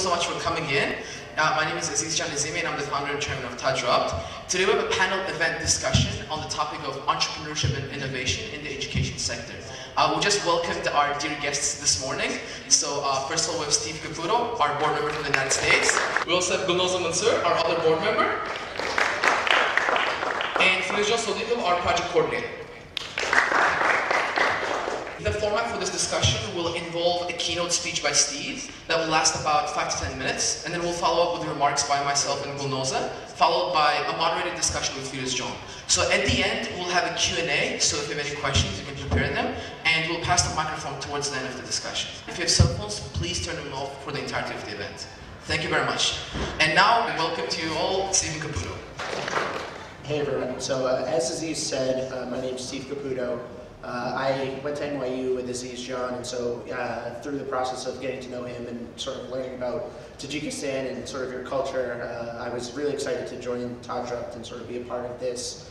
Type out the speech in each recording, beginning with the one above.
so much for coming in. My name is Aziz Janazimi and I'm the founder and chairman of Tajrabt. Today we have a panel event discussion on the topic of entrepreneurship and innovation in the education sector. We just welcomed our dear guests this morning. So first of all, we have Steve Caputo, our board member from the United States. We also have Gulnoza Mansour, our other board member. And Filizcan Solikov, our project coordinator. The format for this discussion will involve a keynote speech by Steve that will last about 5 to 10 minutes, and then we'll follow up with remarks by myself and Gulnoza, followed by a moderated discussion with Filizcan. So at the end, we'll have a Q&A, so if you have any questions, you can prepare them, and we'll pass the microphone towards the end of the discussion. If you have cell phones, please turn them off for the entirety of the event. Thank you very much. And now, welcome to you all, Steve Caputo. Hey everyone, so as Aziz said, my name is Steve Caputo. I went to NYU with Aziz Jan, and so through the process of getting to know him and sort of learning about Tajikistan and sort of your culture, I was really excited to join Tajrabt and sort of be a part of this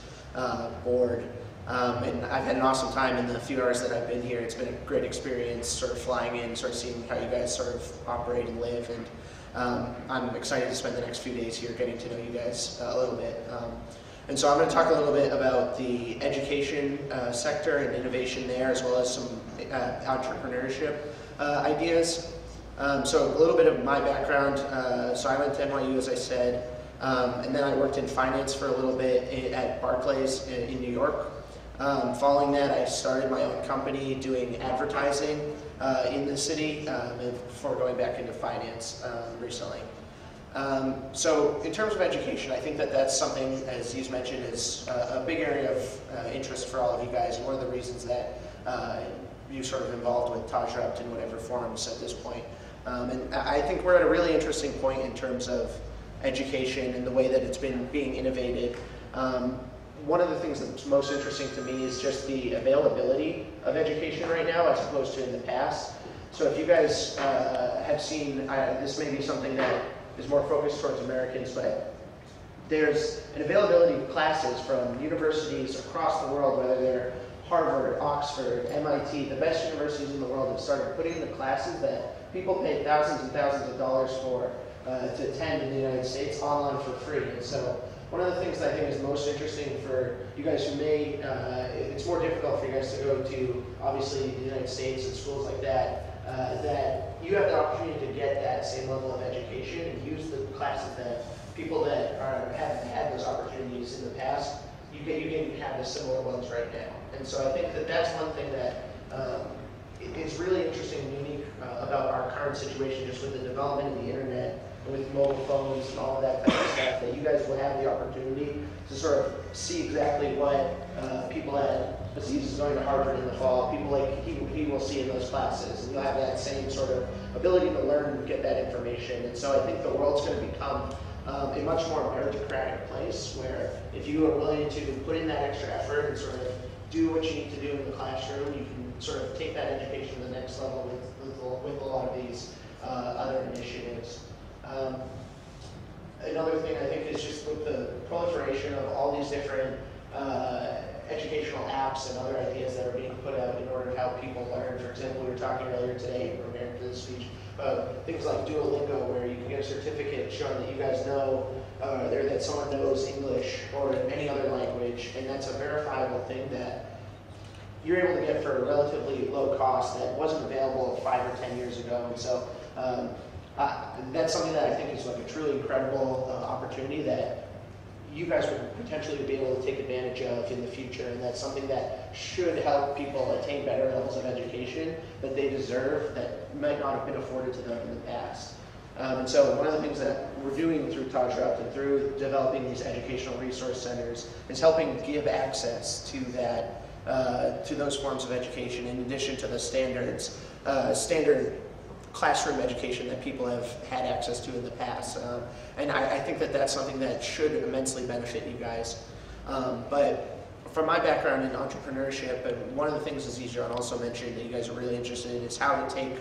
board. And I've had an awesome time in the few hours that I've been here. It's been a great experience sort of flying in, sort of seeing how you guys sort of operate and live, and I'm excited to spend the next few days here getting to know you guys a little bit. And so I'm going to talk a little bit about the education sector and innovation there, as well as some entrepreneurship ideas. So a little bit of my background. So I went to NYU, as I said, and then I worked in finance for a little bit at Barclays in New York. Following that, I started my own company doing advertising in the city before going back into finance recently. So in terms of education, I think that that's something, as you mentioned, is a big area of interest for all of you guys, and one of the reasons that you're sort of involved with Tajrabt in whatever forms at this point. And I think we're at a really interesting point in terms of education and the way that it's been being innovated. One of the things that's most interesting to me is just the availability of education right now as opposed to in the past. So if you guys have seen, this may be something that is more focused towards Americans, but there's an availability of classes from universities across the world, whether they're Harvard, Oxford, MIT, the best universities in the world have started putting the classes that people pay thousands and thousands of dollars for to attend in the United States online for free. And so one of the things that I think is most interesting for you guys who may, it's more difficult for you guys to go to, obviously, the United States and schools like that, that you have the opportunity to get that same level of education and use the classes that people that have had those opportunities in the past, you can have the similar ones right now. And so I think that that's one thing that is really interesting and unique about our current situation, just with the development of the internet, and with mobile phones and all of that kind of stuff, that you guys will have the opportunity to sort of see exactly what people at Aziz is going to Harvard in the fall, people like he will see in those classes, and you'll have that same sort of ability to learn and get that information. And so I think the world's going to become a much more meritocratic place, where if you are willing to put in that extra effort and sort of do what you need to do in the classroom, you can sort of take that education to the next level with a lot of these other initiatives. Another thing I think is just with the proliferation of all these different educational apps and other ideas that are being put out in order to help people learn. For example, we were talking earlier today, preparing for this speech, about things like Duolingo, where you can get a certificate showing that you guys know, or that someone knows English or any other language, and that's a verifiable thing that you're able to get for a relatively low cost that wasn't available 5 or 10 years ago. And so that's something that I think is like a truly incredible opportunity that you guys would potentially be able to take advantage of in the future, and that's something that should help people attain better levels of education that they deserve that might not have been afforded to them in the past. And so one of the things that we're doing through Tajrabt and through developing these educational resource centers is helping give access to that, to those forms of education, in addition to the standard classroom education that people have had access to in the past. And I think that that's something that should immensely benefit you guys. But from my background in entrepreneurship, and one of the things Aziz Jan also mentioned that you guys are really interested in is how to take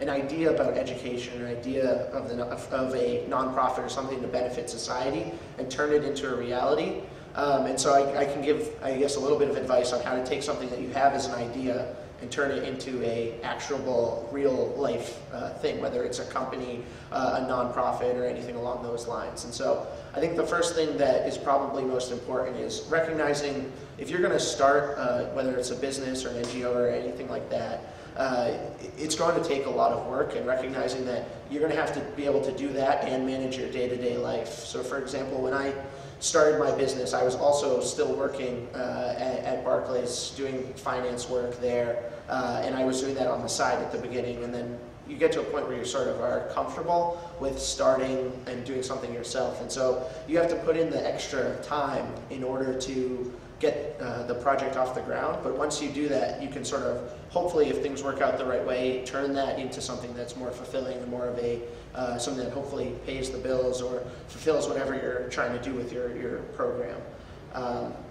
an idea about education, an idea of a nonprofit or something to benefit society, and turn it into a reality. And so I can give, I guess, a little bit of advice on how to take something that you have as an idea and turn it into a actionable, real life thing, whether it's a company, a nonprofit, or anything along those lines. And so I think the first thing that is probably most important is recognizing if you're going to start, whether it's a business or an NGO or anything like that, it's going to take a lot of work, and recognizing that you're going to have to be able to do that and manage your day-to-day life. So for example, when I started my business, I was also still working at Barclays doing finance work there, and I was doing that on the side at the beginning, and then you get to a point where you sort of are comfortable with starting and doing something yourself, and so you have to put in the extra time in order to get the project off the ground. But once you do that, you can sort of, hopefully if things work out the right way, turn that into something that's more fulfilling and more of a something that hopefully pays the bills or fulfills whatever you're trying to do with your program.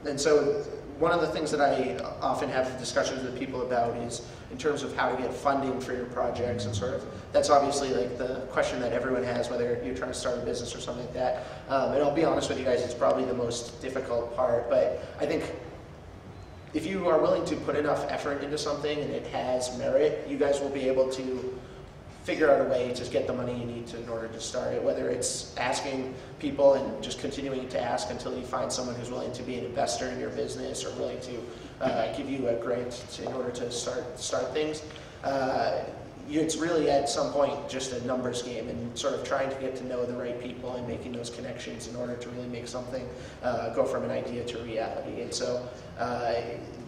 And so one of the things that I often have discussions with people about is in terms of how to get funding for your projects, and sort of, that's obviously like the question that everyone has, whether you're trying to start a business or something like that. And I'll be honest with you guys, it's probably the most difficult part, but I think if you are willing to put enough effort into something and it has merit, you guys will be able to figure out a way to get the money you need to in order to start it, whether it's asking people and just continuing to ask until you find someone who's willing to be an investor in your business or willing to give you a grant in order to start things. It's really at some point just a numbers game, and sort of trying to get to know the right people and making those connections in order to really make something go from an idea to reality. And so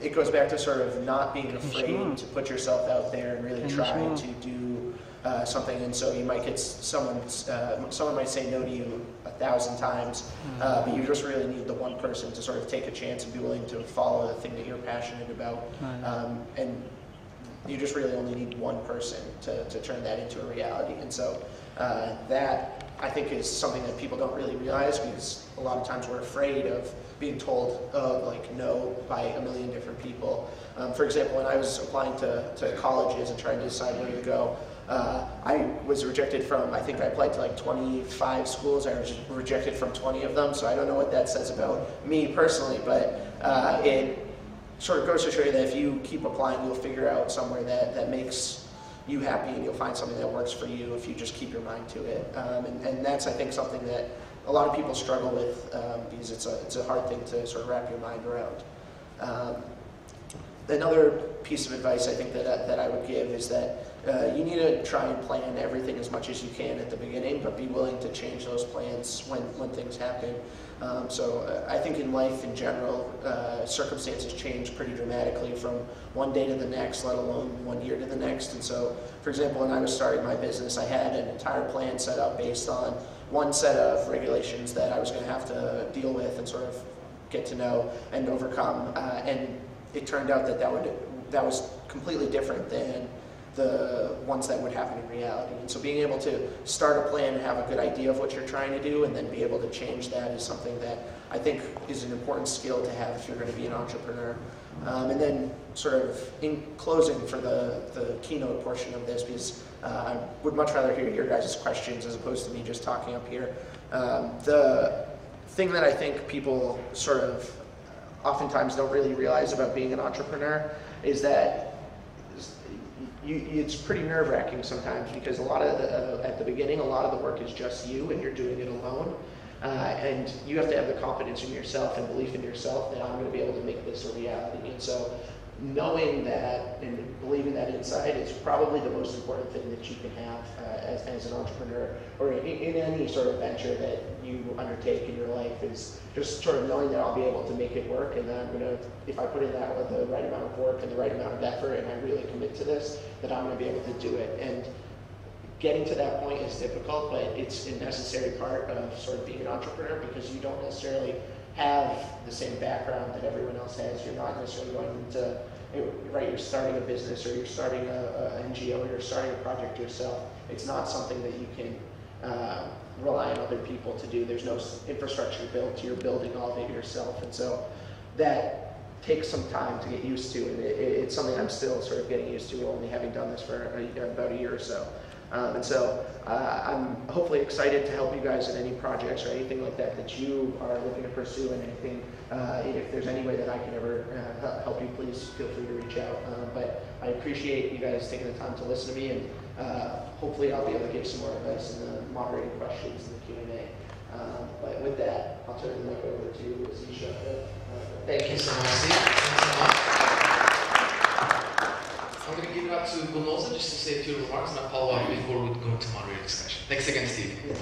it goes back to sort of not being afraid to put yourself out there and really try to do something. And so you might get someone might say no to you 1,000 times, but you just really need the one person to sort of take a chance and be willing to follow the thing that you're passionate about. And you just really only need one person to turn that into a reality. And so that, I think, is something that people don't really realize, because a lot of times we're afraid of being told like no by a million different people. For example, when I was applying to colleges and trying to decide where to go, I was rejected from, I think I applied to like 25 schools. I was rejected from 20 of them, so I don't know what that says about me personally, but it sort of goes to show you that if you keep applying, you'll figure out somewhere that makes you happy, and you'll find something that works for you if you just keep your mind to it. And that's, I think, something that a lot of people struggle with, because it's a hard thing to sort of wrap your mind around. Another piece of advice I think that I would give is that you need to try and plan everything as much as you can at the beginning, but be willing to change those plans when things happen. So I think in life in general, circumstances change pretty dramatically from one day to the next, let alone 1 year to the next. And so, for example, when I was starting my business, I had an entire plan set up based on one set of regulations that I was going to have to deal with and sort of get to know and overcome. And it turned out that was completely different than the ones that would happen in reality. And so being able to start a plan and have a good idea of what you're trying to do and then be able to change that is something that I think is an important skill to have if you're going to be an entrepreneur. And then sort of in closing for the keynote portion of this, because I would much rather hear your guys' questions as opposed to me just talking up here. The thing that I think people sort of oftentimes don't really realize about being an entrepreneur is that it's pretty nerve-wracking sometimes, because a lot of at the beginning, a lot of the work is just you and you're doing it alone. And you have to have the confidence in yourself and belief in yourself that I'm going to be able to make this a reality. And so knowing that and believing that inside is probably the most important thing that you can have as an entrepreneur, or in any sort of venture that you undertake in your life, is just sort of knowing that I'll be able to make it work, and that I'm going to, if I put in that with the right amount of work and the right amount of effort and I really commit to this, that I'm going to be able to do it. And getting to that point is difficult, but it's a necessary part of sort of being an entrepreneur, because you don't necessarily have the same background that everyone else has. You're not necessarily going to, right, you're starting a business, or you're starting an NGO, or you're starting a project yourself. It's not something that you can rely on other people to do. There's no infrastructure built. You're building all of it yourself. And so that takes some time to get used to, and it's something I'm still sort of getting used to, only having done this for about a year or so. And so I'm hopefully excited to help you guys in any projects or anything like that that you are looking to pursue, and anything. If there's any way that I can ever help you, please feel free to reach out. But I appreciate you guys taking the time to listen to me, and hopefully I'll be able to give some more advice in the moderating questions in the Q&A. But with that, I'll turn the mic over to Zisha. Thank you so much, Steve. Thanks so much. I'm going to give it up to Gulnoza just to say a few remarks, and I'll follow up before we go into moderator discussion. Thanks again, Steve. Hey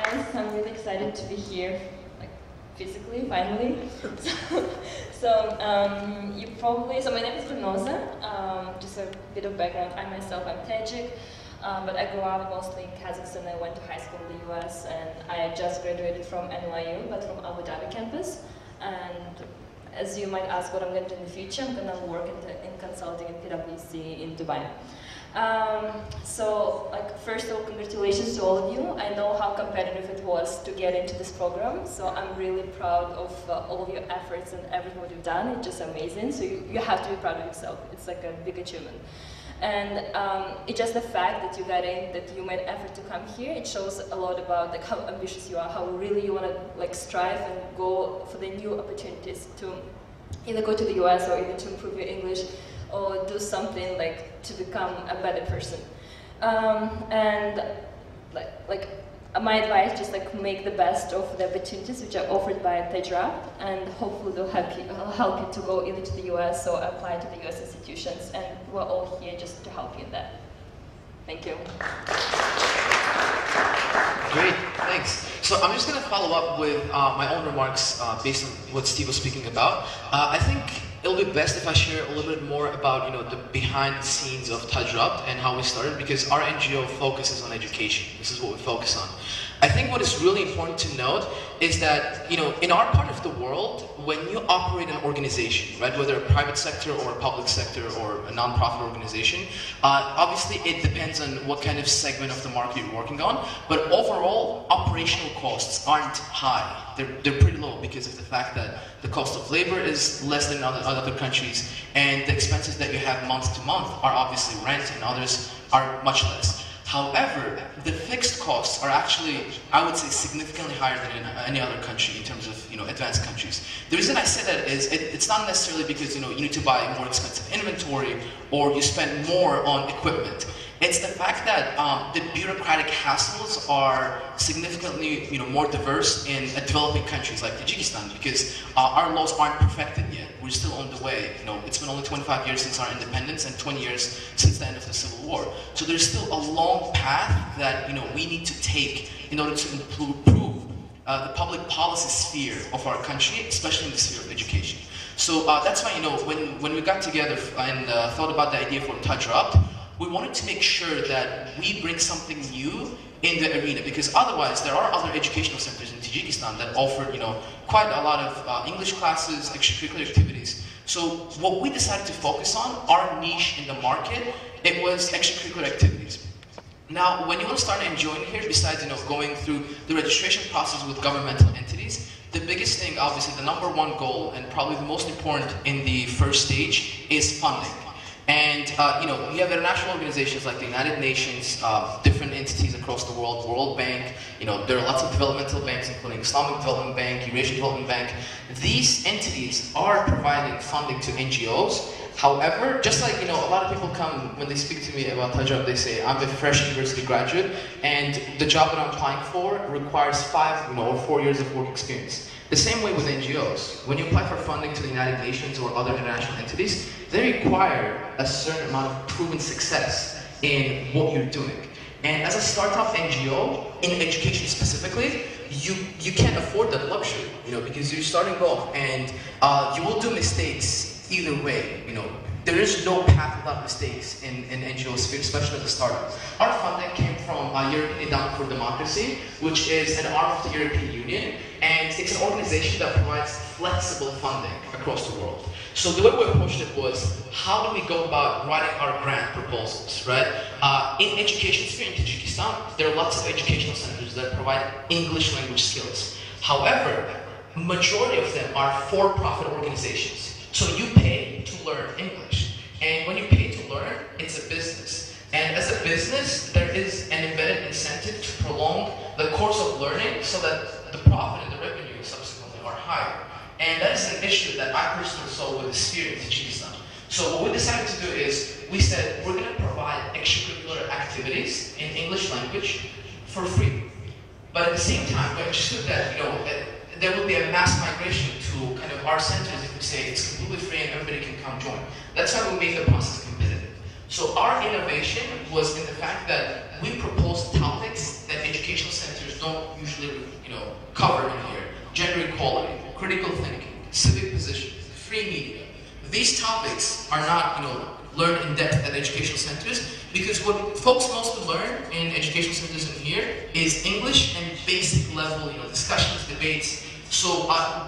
guys, I'm really excited to be here, like physically, finally. So my name is Gulnoza. Just a bit of background. I myself am Tajik, but I grew up mostly in Kazakhstan. I went to high school in the US, and I just graduated from NYU, but from Abu Dhabi campus. And as you might ask what I'm going to do in the future, I'm going to work in consulting at PwC in Dubai. First of all, congratulations to all of you. I know how competitive it was to get into this program, so I'm really proud of all of your efforts and everything what you've done. It's just amazing, so you have to be proud of yourself. It's like a big achievement. And it's just the fact that you got in, that you made effort to come here, it shows a lot about like how ambitious you are, how really you want to like strive and go for the new opportunities to either go to the US or even to improve your English or do something like to become a better person. My advice, just like make the best of the opportunities which are offered by TajRapt, and hopefully they'll help you to go either to the US or apply to the US institutions, and we're all here just to help you in that. Thank you. Great, thanks. So I'm just going to follow up with my own remarks based on what Steve was speaking about. I think it'll be best if I share a little bit more about the behind the scenes of TajRapt and how we started, because our NGO focuses on education. This is what we focus on. I think what is really important to note is that in our part of the world, when you operate an organization, right, whether a private sector or a public sector or a non-profit organization, obviously it depends on what kind of segment of the market you're working on, but overall operational costs aren't high. They're pretty low because of the fact that the cost of labor is less than other countries, and the expenses that you have month to month are obviously rent, and others are much less. However, the fixed costs are actually, I would say, significantly higher than in any other country in terms of advanced countries. The reason I say that is it's not necessarily because you need to buy more expensive inventory or you spend more on equipment. It's the fact that the bureaucratic hassles are significantly more diverse in developing countries like Tajikistan, because our laws aren't perfected yet. We're still on the way. It's been only 25 years since our independence and 20 years since the end of the Civil War. So there's still a long path that we need to take in order to improve the public policy sphere of our country, especially in the sphere of education. So that's why when we got together and thought about the idea for TajRapt, we wanted to make sure that we bring something new in the arena, because otherwise there are other educational centers in Tajikistan that offer quite a lot of English classes, extracurricular activities. So what we decided to focus on, our niche in the market, it was extracurricular activities. Now, when you want to start enjoying here, besides going through the registration process with governmental entities, the biggest thing, obviously, the number one goal and probably the most important in the first stage is funding. And we have international organizations like the United Nations, different entities across the world, World Bank. There are lots of developmental banks, including Islamic Development Bank, Eurasian Development Bank. These entities are providing funding to NGOs. However, just like a lot of people come when they speak to me about TajRapt, they say I'm a fresh university graduate, and the job that I'm applying for requires 5 or 4 years of work experience. The same way with NGOs. When you apply for funding to the United Nations or other international entities, they require a certain amount of proven success in what you're doing. And as a startup NGO, in education specifically, you can't afford that luxury, because you're starting off and you will do mistakes either way. There is no path without mistakes in NGO sphere, especially the startup. Our funding came from European Endowment for Democracy, which is an arm of the European Union, and it's an organization that provides flexible funding across the world. So the way we approached it was, how do we go about writing our grant proposals, right? In education sphere in Tajikistan, there are lots of educational centers that provide English language skills. However, majority of them are for-profit organizations. So you pay to learn English. And when you pay to learn, it's a business. And as a business, there is an embedded incentive to prolong the course of learning so that the profit and the revenue subsequently are higher. And that is an issue that I personally saw with the sphere in Tajikistan. So what we decided to do is, we said we're going to provide extracurricular activities in English language for free. But at the same time, we understood that, there will be a mass migration to kind of our centers if we say it's completely free and everybody can come join. That's why we made the process competitive. So our innovation was in the fact that we proposed topics that educational centers don't usually, cover in here. Gender equality, critical thinking, civic position, free media. These topics are not, learned in depth at educational centers, because what folks mostly learn in educational centers in here is English and basic level, discussions, debates. So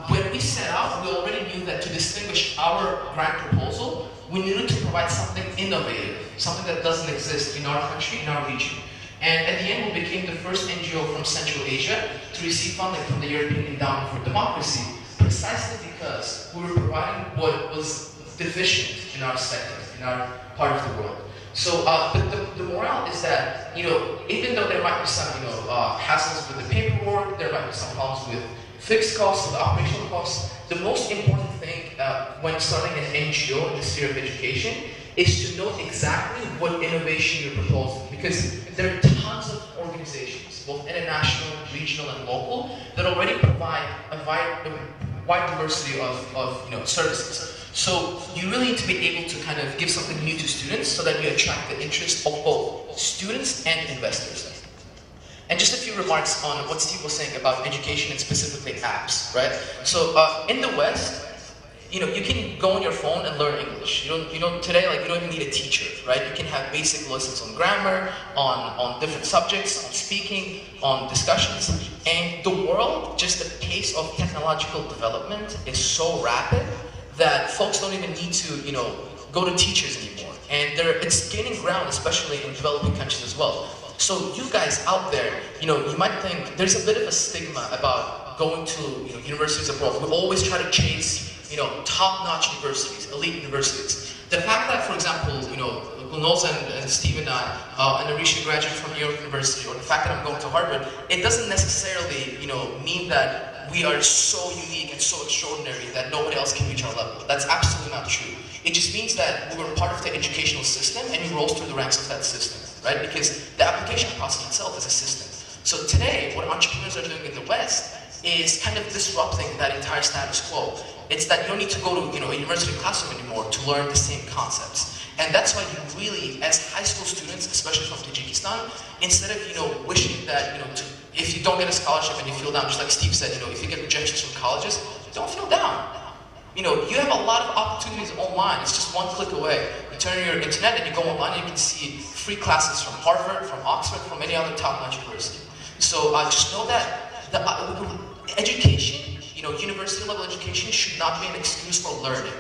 when we set out, we already knew that to distinguish our grant proposal, we needed to provide something innovative, something that doesn't exist in our country, in our region. And at the end, we became the first NGO from Central Asia to receive funding from the European Endowment for Democracy, precisely because we were providing what was deficient in our sector, in our part of the world. So the morale is that, even though there might be some, hassles with the paperwork, there might be some problems with fixed costs, with operational costs, the most important thing when starting an NGO in the sphere of education is to know exactly what innovation you're proposing. Because there are tons of organizations, both international, regional, and local, that already provide a wide diversity of services. So you really need to be able to kind of give something new to students so that you attract the interest of both students and investors. And just a few remarks on what Steve was saying about education and specifically apps, right? So in the West, you can go on your phone and learn English. Today, you don't even need a teacher, right? You can have basic lessons on grammar, on different subjects, on speaking, on discussions. And the world, just the pace of technological development is so rapid that folks don't even need to, go to teachers anymore. And it's gaining ground, especially in developing countries as well. So you guys out there, you might think there's a bit of a stigma about going to, universities abroad. We always try to chase, top-notch universities, elite universities. The fact that, for example, Gulnoza and Steve and I, and Arisha graduated from New York University, or the fact that I'm going to Harvard, it doesn't necessarily, mean that we are so unique and so extraordinary that nobody else can reach our level. That's absolutely not true. It just means that we were part of the educational system and we rose through the ranks of that system, right? Because the application process itself is a system. So today, what entrepreneurs are doing in the West is kind of disrupting that entire status quo. It's that you don't need to go to a university classroom anymore to learn the same concepts. And that's why you really, as high school students, especially from Tajikistan, instead of wishing that if you don't get a scholarship and you feel down, just like Steve said, if you get rejections from colleges, don't feel down. You have a lot of opportunities online. It's just one click away. You turn on your internet and you go online and you can see free classes from Harvard, from Oxford, from any other top-notch university. So just know that the education, university level education should not be an excuse for learning.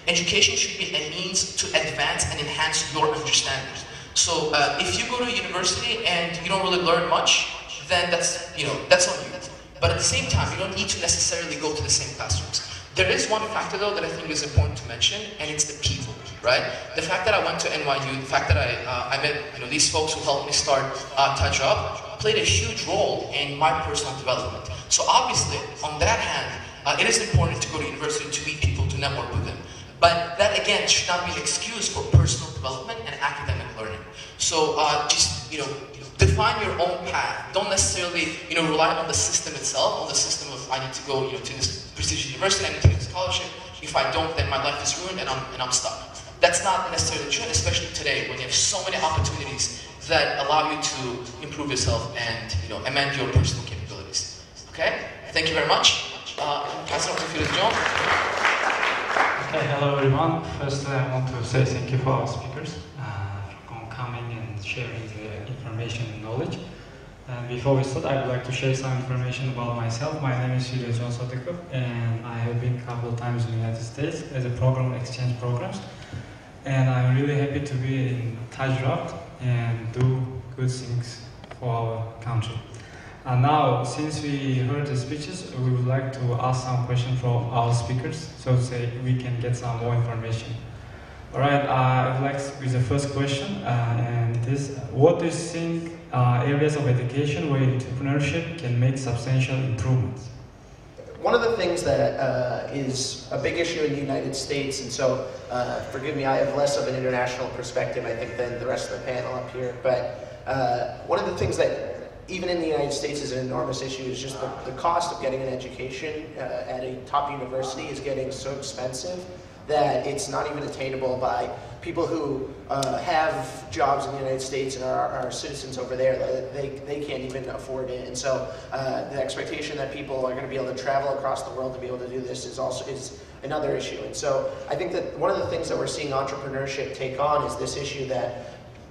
Education should be a means to advance and enhance your understanding. So if you go to a university and you don't really learn much, then that's on you. But at the same time, you don't need to necessarily go to the same classrooms. There is one factor though that I think is important to mention, and it's the people, right? The fact that I went to NYU, the fact that I met these folks who helped me start Touch Up, played a huge role in my personal development. So obviously, on that hand, it is important to go to university to meet people, to network with them. But that again should not be an excuse for personal development and academic learning. So just define your own path. Don't necessarily rely on the system itself, on the system of I need to go to this prestigious university, I need to get a scholarship. If I don't, then my life is ruined and I'm stuck. That's not necessarily true, especially today when you have so many opportunities that allow you to improve yourself and amend your personal capabilities. Okay? Thank you very much. Pass it on to Firoz John. Okay, hello everyone. Firstly, I want to say thank you for our speakers for coming and sharing the information and knowledge. And before we start, I would like to share some information about myself. My name is Firoz John Sadıkov, and I have been a couple of times in the United States as a program exchange programs. And I'm really happy to be in Tajrabt and do good things for our country. And now, since we heard the speeches, we would like to ask some questions from our speakers, so to say we can get some more information. All right, I would like with the first question, and it is, what do you think areas of education where entrepreneurship can make substantial improvements? one of the things that is a big issue in the United States, and so forgive me, I have less of an international perspective, I think, than the rest of the panel up here, but one of the things that even in the United States is an enormous issue is just the cost of getting an education at a top university is getting so expensive that it's not even attainable by people who have jobs in the United States and are citizens over there. They can't even afford it. And so the expectation that people are going to be able to travel across the world to be able to do this is another issue. And so I think that one of the things that we're seeing entrepreneurship take on is this issue that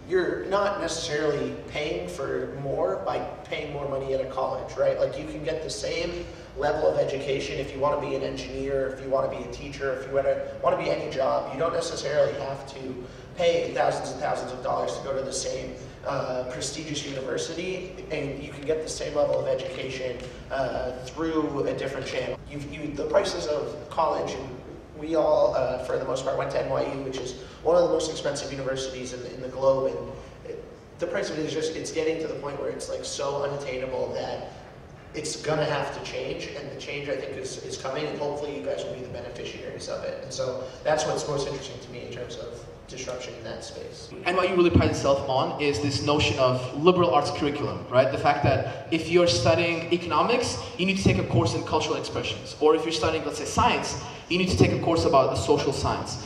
you're not necessarily paying for more by paying more money at a college, right? Like you can get the same level of education if you want to be an engineer, if you want to be a teacher, if you want to be any job. You don't necessarily have to pay thousands and thousands of dollars to go to the same prestigious university, and you can get the same level of education through a different channel. The prices of college, and we all, for the most part, went to NYU, which is one of the most expensive universities in the globe, and the price of it is just, it's getting to the point where it's like so unattainable that it's gonna have to change, and the change I think is coming, and hopefully you guys will be the beneficiaries of it. And so that's what's most interesting to me in terms of disruption in that space. And what you really pride yourself on is this notion of liberal arts curriculum, right? The fact that if you're studying economics, you need to take a course in cultural expressions. Or if you're studying, let's say, science, you need to take a course about the social science.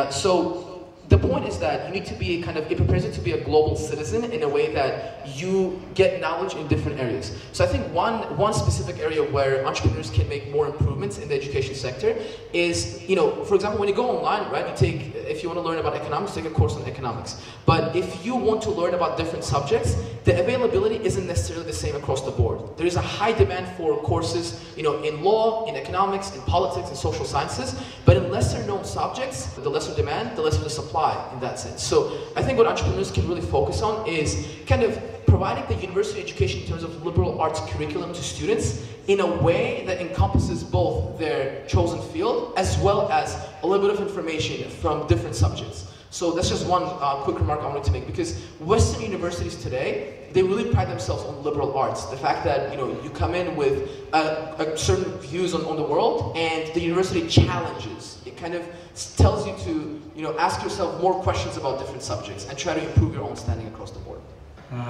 So the point is that you need to be it prepares you to be a global citizen in a way that you get knowledge in different areas. So I think one specific area where entrepreneurs can make more improvements in the education sector is, for example, when you go online, right, if you want to learn about economics, take a course on economics. But if you want to learn about different subjects, the availability isn't necessarily the same across the board. There is a high demand for courses, in law, in economics, in politics, in social sciences, but in lesser known subjects, the lesser demand, the lesser the supply in that sense. So I think what entrepreneurs can really focus on is kind of providing the university education in terms of liberal arts curriculum to students in a way that encompasses both their chosen field as well as a little bit of information from different subjects. So that's just one quick remark I wanted to make, because Western universities today, they really pride themselves on liberal arts. The fact that you come in with certain views on the world, and the university challenges. It kind of tells you to ask yourself more questions about different subjects and try to improve your own standing across the board.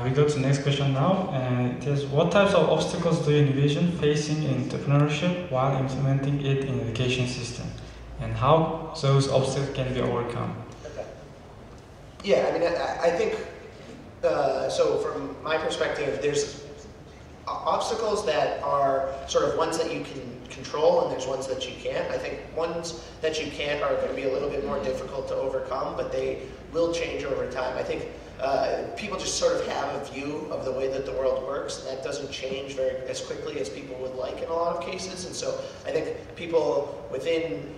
We go to the next question now, and it is, what types of obstacles do you envision facing in entrepreneurship while implementing it in the education system, and how those obstacles can be overcome? Yeah, I think, so from my perspective, there's obstacles that are sort of ones that you can control, and there's ones that you can't. I think ones that you can't are going to be a little bit more difficult to overcome, but they will change over time. I think people just sort of have a view of the way that the world works, and that doesn't change as quickly as people would like in a lot of cases. And so I think people within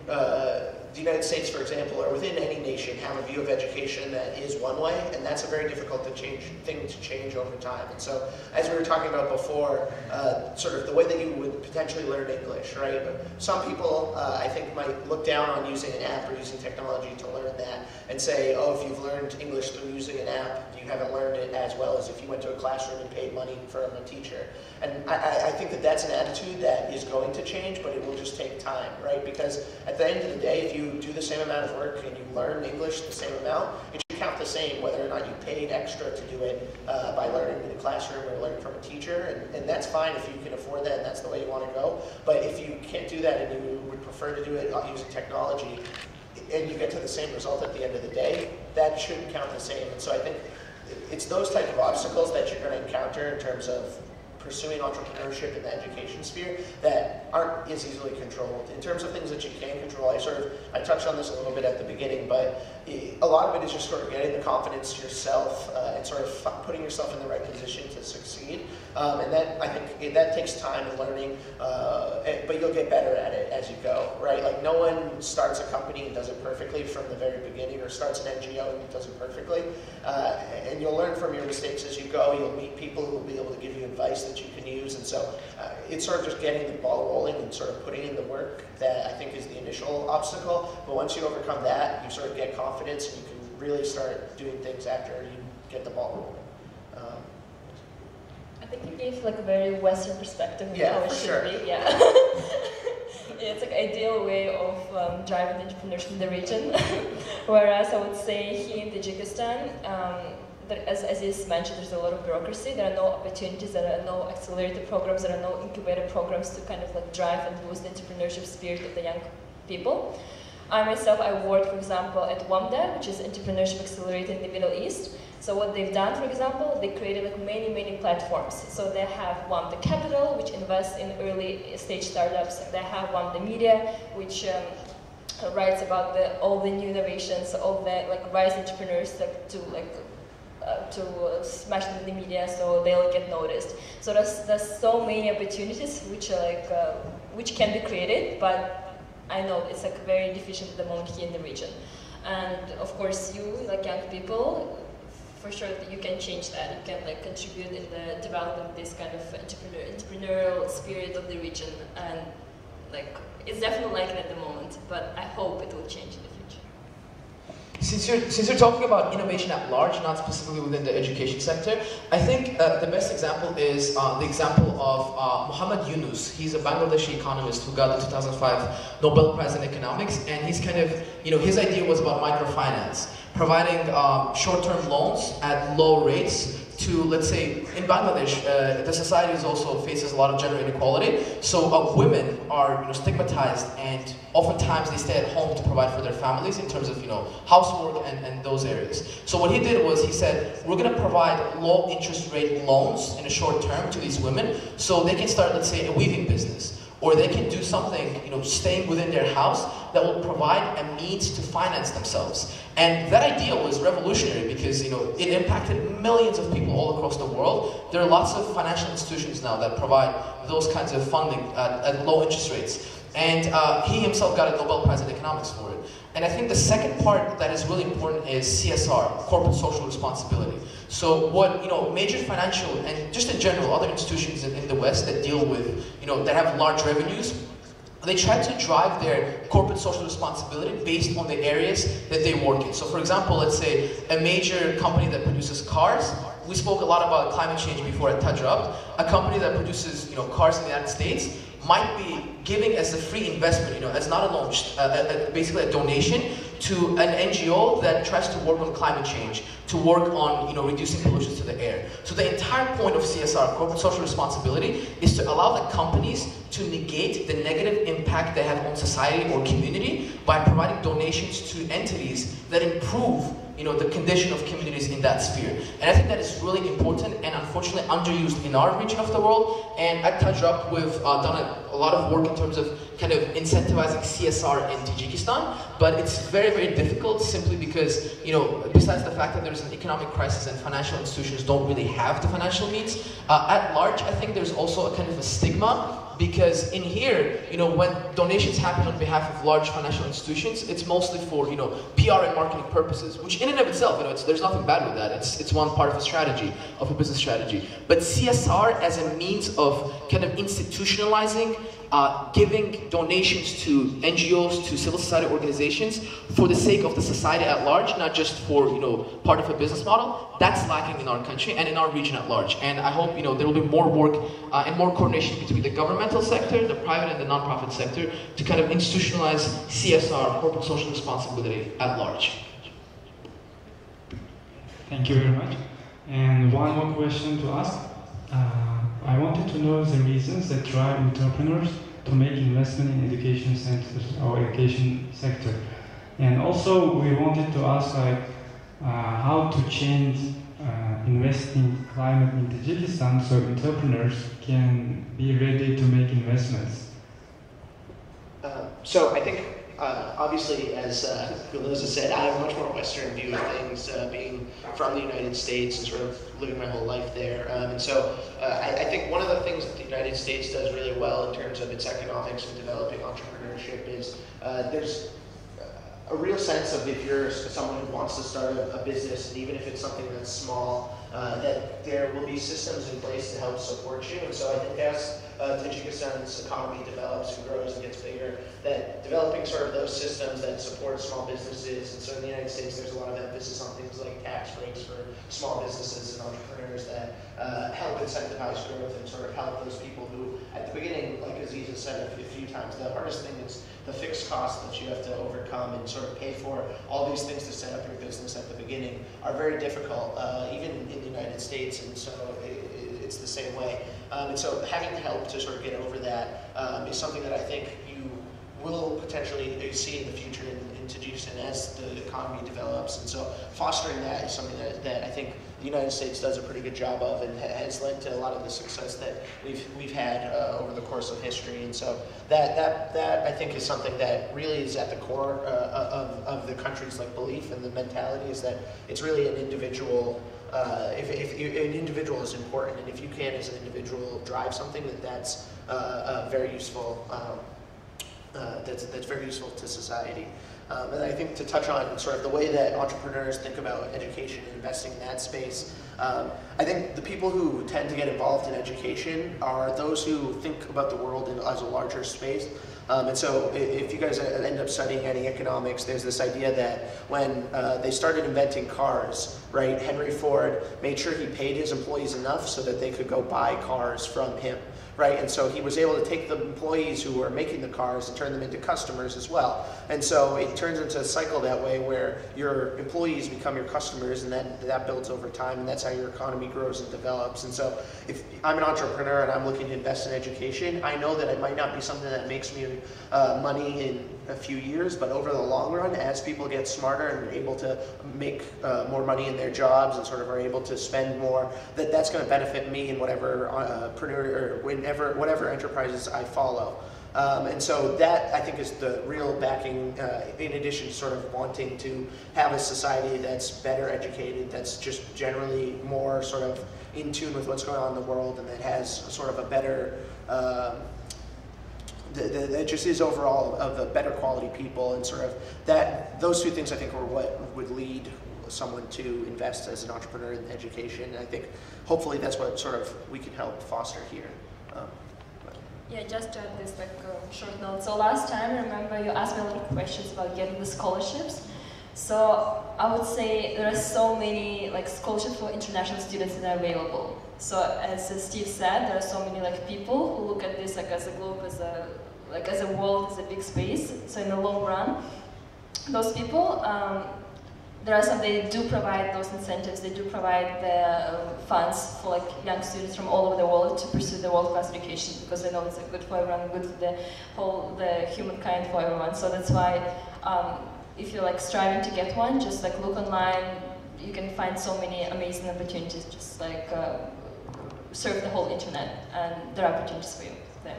the United States, for example, or within any nation, have a view of education that is one way, and that's a very difficult thing to change over time. And so, as we were talking about before, sort of the way that you would potentially learn English, right? Some people, I think, might look down on using an app or using technology to learn that, and say, oh, if you've learned English through using an app, you haven't learned it as well as if you went to a classroom and paid money from a teacher. And I think that that's an attitude that is going to change, but it will just take time, right? Because at the end of the day, if you do the same amount of work and you learn English the same amount, it should count the same whether or not you paid extra to do it by learning in a classroom or learning from a teacher. And that's fine if you can afford that and that's the way you want to go. But if you can't do that and you would prefer to do it using technology, and you get to the same result at the end of the day, that shouldn't count the same. And so I think it's those type of obstacles that you're going to encounter in terms of pursuing entrepreneurship in the education sphere that aren't as easily controlled. In terms of things that you can control, I touched on this a little bit at the beginning, but a lot of it is just sort of getting the confidence yourself and sort of putting yourself in the right position to succeed. And that, I think, that takes time and learning, but you'll get better at it as you go, right? Like no one starts a company and does it perfectly from the very beginning, or starts an NGO and does it perfectly. And you'll learn from your mistakes as you go. You'll meet people who will be able to give you advice that you can use. And so it's sort of just getting the ball rolling and sort of putting in the work that I think is the initial obstacle. But once you overcome that, you sort of get confidence and you can really start doing things after you get the ball rolling. I think you gave like a very Western perspective of yeah, how it for should sure. be. Yeah. it's like ideal way of driving entrepreneurship in the region. Whereas I would say here in Tajikistan, as is mentioned, there's a lot of bureaucracy. There are no opportunities, there are no accelerator programs, there are no incubator programs to kind of like drive and boost the entrepreneurship spirit of the young people. I myself, I work, for example, at WAMDA, which is Entrepreneurship Accelerator in the Middle East. So what they've done, for example, they created like many platforms. So they have WAMDA Capital, which invests in early stage startups. They have WAMDA Media, which writes about all the new innovations, all the like rising entrepreneurs to smash them in the media so they'll get noticed. So there's so many opportunities which are like which can be created, but I know it's like very deficient at the moment here in the region. And of course you, like young people, for sure that you can change that. You can like contribute in the development of this kind of entrepreneurial spirit of the region. And like it's definitely lacking at the moment, but I hope it will change in the future. Since you're talking about innovation at large, not specifically within the education sector, I think the best example is the example of Muhammad Yunus. He's a Bangladeshi economist who got the 2005 Nobel Prize in Economics, and he's kind of, his idea was about microfinance, providing short-term loans at low rates to, let's say, in Bangladesh, the society also faces a lot of gender inequality. So women are stigmatized, and oftentimes they stay at home to provide for their families in terms of housework and those areas. So what he did was he said, we're going to provide low interest rate loans in a short term to these women so they can start, let's say, a weaving business. Or they can do something, staying within their house that will provide a means to finance themselves. And that idea was revolutionary because, it impacted millions of people all across the world. There are lots of financial institutions now that provide those kinds of funding at low interest rates. And he himself got a Nobel Prize in Economics for it. And I think the second part that is really important is CSR, corporate social responsibility. So what, major financial and just in general, other institutions in the West that deal with, that have large revenues, they try to drive their corporate social responsibility based on the areas that they work in. So for example, let's say a major company that produces cars. We spoke a lot about climate change before at Tajrabt. A company that produces, cars in the United States might be giving as a free investment, as not a loan, basically a donation to an NGO that tries to work on climate change, to work on reducing pollution to the air. So the entire point of CSR, corporate social responsibility, is to allow the companies to negate the negative impact they have on society or community by providing donations to entities that improve the condition of communities in that sphere. And I think that is really important and unfortunately underused in our region of the world. And at Tajrabt, we've done a lot of work in terms of kind of incentivizing CSR in Tajikistan, but it's very difficult simply because, besides the fact that there's an economic crisis and financial institutions don't really have the financial means, at large, I think there's also a kind of a stigma. Because in here, when donations happen on behalf of large financial institutions, it's mostly for, PR and marketing purposes, which in and of itself, there's nothing bad with that. It's one part of a strategy, of a business strategy. But CSR as a means of kind of institutionalizing, giving donations to NGOs, to civil society organizations for the sake of the society at large, not just for, part of a business model, that's lacking in our country and in our region at large. And I hope, there will be more work and more coordination between the governmental sector, the private and the non-profit sector to kind of institutionalize CSR, corporate social responsibility at large. Thank you very much. And one more question to ask. I wanted to know the reasons that drive entrepreneurs to make investment in education centers or education sector. And also we wanted to ask how to change investing climate in Tajikistan so entrepreneurs can be ready to make investments. So I think, obviously, as Gulnoza said, I have a much more Western view of things, being from the United States and sort of living my whole life there. And so I think one of the things that the United States does really well in terms of its economics and developing entrepreneurship is there's a real sense of if you're someone who wants to start a business, and even if it's something that's small, that there will be systems in place to help support you. And so I think as Tajikistan's economy develops and grows and gets bigger, that developing sort of those systems that support small businesses, and so in the United States there's a lot of emphasis on things like tax breaks for small businesses and entrepreneurs that help incentivize growth and sort of help those people who, at the beginning, like Aziz has said a few times, the hardest thing is the fixed costs that you have to overcome and sort of pay for all these things to set up your business at the beginning are very difficult, even in the United States, and so it's the same way. And so having help to sort of get over that is something that I think you will potentially see in the future in Tajikistan as the economy develops. And so fostering that is something that I think the United States does a pretty good job of and has led to a lot of the success that we've had over the course of history. And so that I think is something that really is at the core of the country's like belief and the mentality is that it's really an individual. If an individual is important, and if you can, as an individual, drive something that's very useful. That's very useful to society. And I think to touch on sort of the way that entrepreneurs think about education and investing in that space, I think the people who tend to get involved in education are those who think about the world as a larger space. And so if you guys end up studying any economics, there's this idea that when they started inventing cars, right, Henry Ford made sure he paid his employees enough so that they could go buy cars from him. Right, and so he was able to take the employees who were making the cars and turn them into customers as well. And so it turns into a cycle that way where your employees become your customers, and that builds over time, and that's how your economy grows and develops. And so if I'm an entrepreneur and I'm looking to invest in education, I know that it might not be something that makes me money in a few years, but over the long run, as people get smarter and are able to make more money in their jobs and sort of are able to spend more, that's going to benefit me in whatever whatever enterprises I follow. And so that, I think, is the real backing, in addition to sort of wanting to have a society that's better educated, that's just generally more sort of in tune with what's going on in the world, and that has sort of a better, that just is overall of the better quality people, and sort of that, those two things I think are what would lead someone to invest as an entrepreneur in education. And I think hopefully that's what sort of we can help foster here. Yeah, just to add this short note. So last time, remember, you asked me a lot of questions about getting the scholarships. So I would say there are so many scholarships for international students that are available. So as Steve said, there are so many people who look at this as a globe, as a world, as a big space. So in the long run, those people, there are some, they do provide those incentives, they do provide the funds for young students from all over the world to pursue the world-class education, because they know it's good for everyone, good for the humankind, for everyone. So that's why if you're striving to get one, just look online, you can find so many amazing opportunities, just surf the whole internet, and there are opportunities for you there.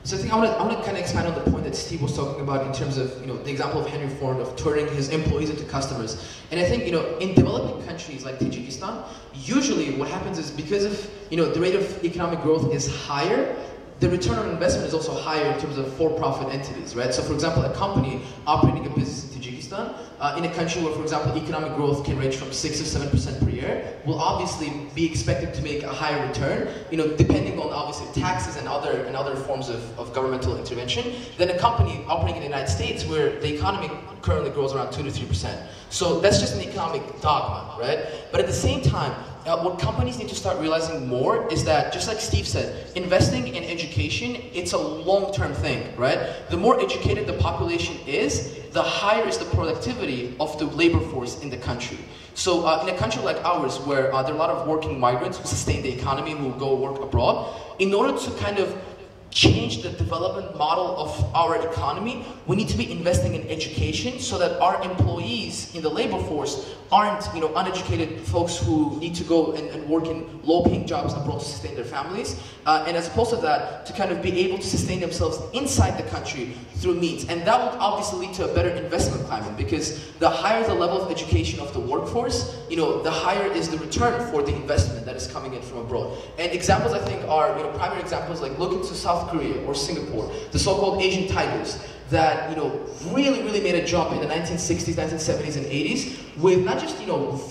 So I think I want to kind of expand on the point that Steve was talking about in terms of the example of Henry Ford of turning his employees into customers. And I think in developing countries like Tajikistan, usually what happens is because of the rate of economic growth is higher, the return on investment is also higher in terms of for-profit entities, right? So for example, a company operating a business in Tajikistan, in a country where, for example, economic growth can range from 6 to 7% per year, will obviously be expected to make a higher return, depending on obviously taxes and other forms of governmental intervention, than a company operating in the United States, where the economy currently grows around 2 to 3%. So that's just an economic dogma, right? But at the same time, what companies need to start realizing more is that, just like Steve said, investing in education, it's a long-term thing, right? The more educated the population is, the higher is the productivity of the labor force in the country. So in a country like ours, where there are a lot of working migrants who sustain the economy, who go work abroad, in order to kind of change the development model of our economy, we need to be investing in education so that our employees in the labor force aren't uneducated folks who need to go and work in low-paying jobs abroad to sustain their families, and as opposed to that, to kind of be able to sustain themselves inside the country through means. And that would obviously lead to a better investment climate, because the higher the level of education of the workforce, the higher is the return for the investment that is coming in from abroad. And examples I think are, primary examples, look into South Korea or Singapore, the so-called Asian tigers. that really made a jump in the 1960s, 1970s, and 80s with not just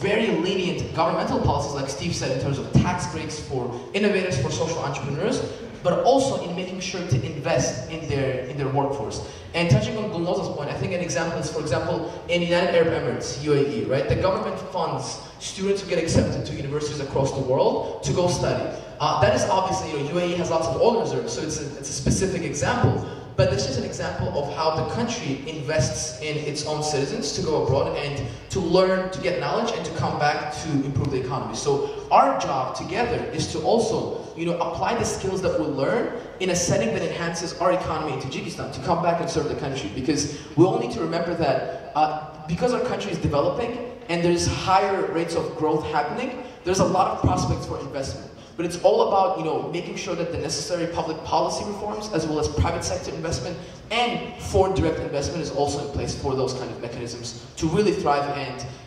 very lenient governmental policies, like Steve said, in terms of tax breaks for innovators, for social entrepreneurs, but also in making sure to invest in their workforce. And touching on Gulnoza's point, I think an example is, for example, in United Arab Emirates, UAE, right? The government funds students who get accepted to universities across the world to go study. That is obviously, UAE has lots of oil reserves, so it's a specific example. But this is an example of how the country invests in its own citizens to go abroad and to learn, to get knowledge, and to come back to improve the economy. So our job together is to also, apply the skills that we learn in a setting that enhances our economy in Tajikistan to come back and serve the country. Because we all need to remember that because our country is developing and there's higher rates of growth happening, there's a lot of prospects for investment. But it's all about, making sure that the necessary public policy reforms, as well as private sector investment and foreign direct investment, is also in place for those kind of mechanisms to really thrive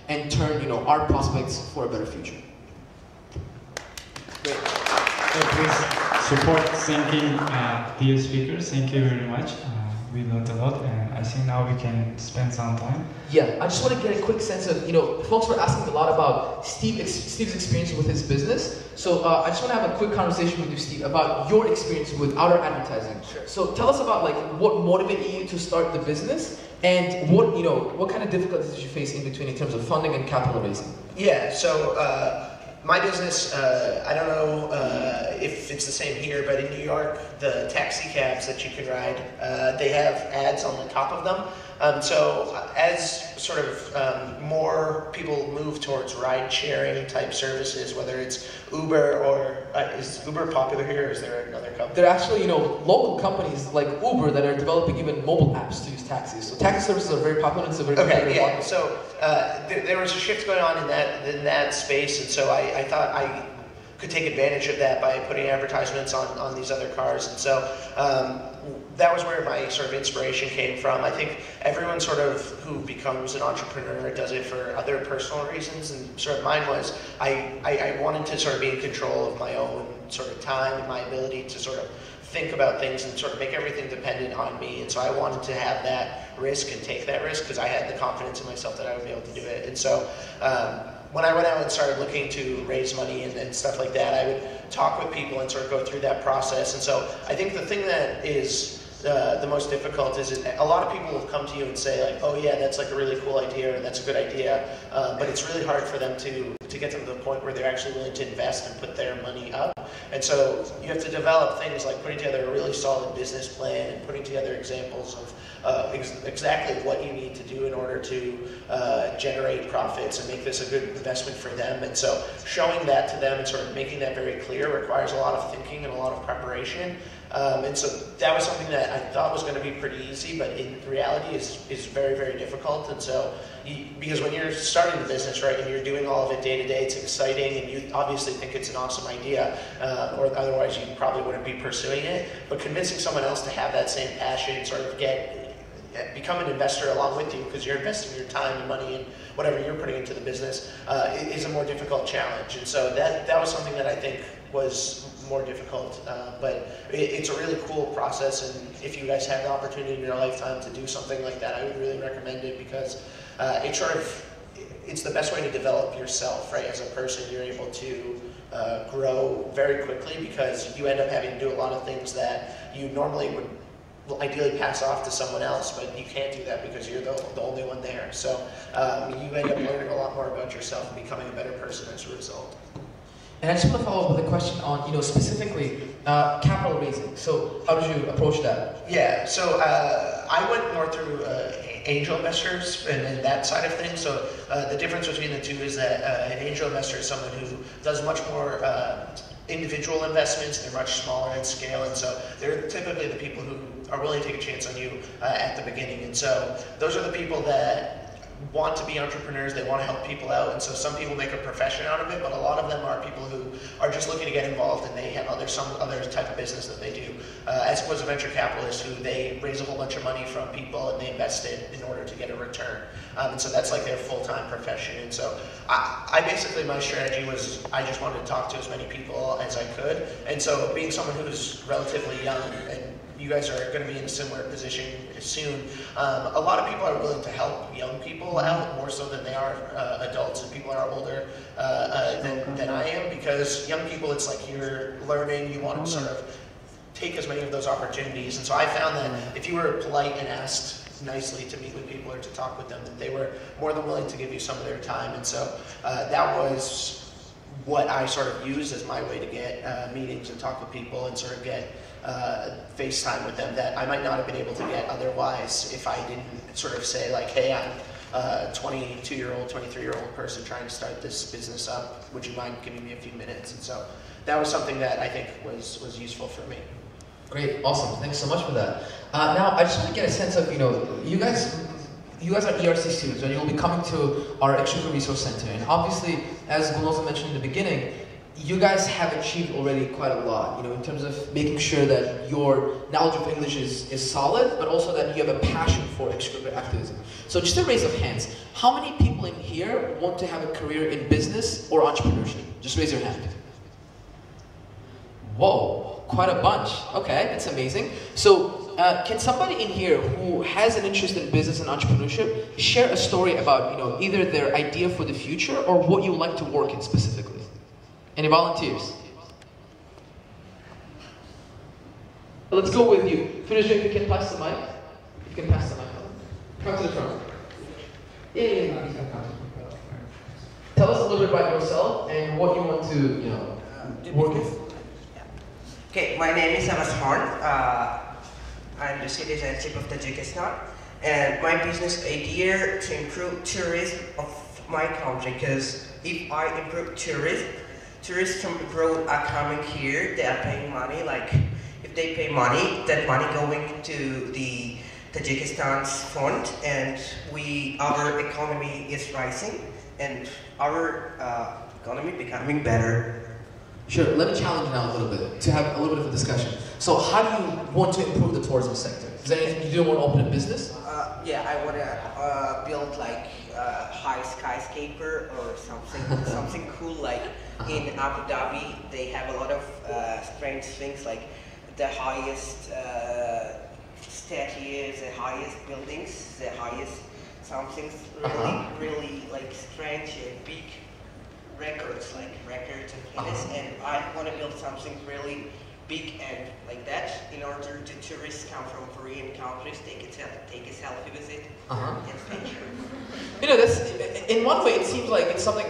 and turn, our prospects for a better future. Great. So please support thanking dear speakers. Thank you very much. We learned a lot, and I think now we can spend some time. Yeah, I just want to get a quick sense of, folks were asking a lot about Steve's experience with his business. So I just want to have a quick conversation with you, Steve, about your experience with outer advertising. Sure. So tell us about what motivated you to start the business, and what kind of difficulties did you face in between in terms of funding and capital raising? Yeah, so my business, I don't know if it's the same here, but in New York, the taxi cabs that you can ride, they have ads on the top of them. So as sort of more people move towards ride-sharing type services, whether it's Uber or, is Uber popular here, or is there another company? There are actually, local companies like Uber that are developing even mobile apps to use taxis. So taxi services are very popular. It's a very Okay, yeah. market. So there was a shift going on in that space, and so I thought I could take advantage of that by putting advertisements on these other cars, and so that was where my sort of inspiration came from. I think everyone sort of who becomes an entrepreneur does it for other personal reasons, and sort of mine was I wanted to sort of be in control of my own sort of time and my ability to sort of think about things and sort of make everything dependent on me. And so I wanted to have that risk and take that risk because I had the confidence in myself that I would be able to do it. And so when I went out and started looking to raise money and stuff like that, I would talk with people and sort of go through that process. And so I think the thing that is the most difficult is a lot of people will come to you and say like, oh yeah, that's like a really cool idea, or that's a good idea, but it's really hard for them to get them to the point where they're actually willing to invest and put their money up. And so you have to develop things like putting together a really solid business plan and putting together examples of exactly what you need to do in order to generate profits and make this a good investment for them. And so showing that to them and sort of making that very clear requires a lot of thinking and a lot of preparation. And so that was something that I thought was going to be pretty easy, but in reality is very, very difficult. And so, because when you're starting the business, right, and you're doing all of it day to day, it's exciting, and you obviously think it's an awesome idea, or otherwise you probably wouldn't be pursuing it. But convincing someone else to have that same passion, sort of become an investor along with you, because you're investing your time and money and whatever you're putting into the business, is a more difficult challenge. And so that was something that I think was more difficult, but it's a really cool process, and if you guys have the opportunity in your lifetime to do something like that, I would really recommend it, because it's the best way to develop yourself, right? As a person, you're able to grow very quickly, because you end up having to do a lot of things that you normally would ideally pass off to someone else, but you can't do that because you're the only one there. So you end up learning a lot more about yourself and becoming a better person as a result. And I just want to follow up with a question on, specifically capital raising. So how did you approach that? Yeah, so I went more through angel investors and that side of things. So the difference between the two is that an angel investor is someone who does much more individual investments. They're much smaller in scale, and so they're typically the people who are willing to take a chance on you at the beginning. And so those are the people that want to be entrepreneurs, they want to help people out, and so some people make a profession out of it, but a lot of them are people who are just looking to get involved, and they have some other type of business that they do, as opposed to venture capitalists who they raise a whole bunch of money from people and they invest it in order to get a return. And so that's like their full-time profession. And so I basically, my strategy was I just wanted to talk to as many people as I could, and so being someone who's relatively young, and you guys are going to be in a similar position soon. A lot of people are willing to help young people out more so than they are adults and people that are older than I am, because young people, it's like you're learning, you want to sort of take as many of those opportunities. And so I found that if you were polite and asked nicely to meet with people or to talk with them, that they were more than willing to give you some of their time. And so that was what I sort of used as my way to get meetings and talk with people and sort of get FaceTime with them that I might not have been able to get otherwise if I didn't sort of say like, hey, I'm a 22-year-old, 23-year-old person trying to start this business up. Would you mind giving me a few minutes? And so that was something that I think was useful for me. Great, awesome. Thanks so much for that. Now, I just want to get a sense of, you guys are ERC students, and you'll be coming to our Extracurricular Resource Center. And obviously, as Gulnoza mentioned in the beginning, you guys have achieved already quite a lot, in terms of making sure that your knowledge of English is solid, but also that you have a passion for extracurricular activism. So just a raise of hands, how many people in here want to have a career in business or entrepreneurship? Just raise your hand. Whoa, quite a bunch. Okay, that's amazing. So, can somebody in here who has an interest in business and entrepreneurship share a story about, either their idea for the future or what you like to work in specifically? Any volunteers? Let's go with you. Firuze, if you can pass the mic. You can pass the mic. Come to the front. Yeah. Tell us a little bit about yourself and what you want to, work with. Okay, my name is Abbas Horn. I'm the citizenship of Tajikistan, and my business idea to improve tourism of my country. Because if I improve tourism, tourists from abroad are coming here. They are paying money. Like if they pay money, that money going to the Tajikistan's fund, and our economy is rising, and our economy becoming better. Sure, let me challenge you now a little bit, to have a little bit of a discussion. So how do you want to improve the tourism sector? Is there anything you do want to open a business? Yeah, I want to build like a high skyscraper or something cool. Like in Abu Dhabi, they have a lot of strange things, like the highest statues, the highest buildings, the highest something really like strange and big records and Guinness, and I want to build something really big and like that in order to tourists come from Korean countries, take a selfie with it and picture. That's, in one way it seems like it's something,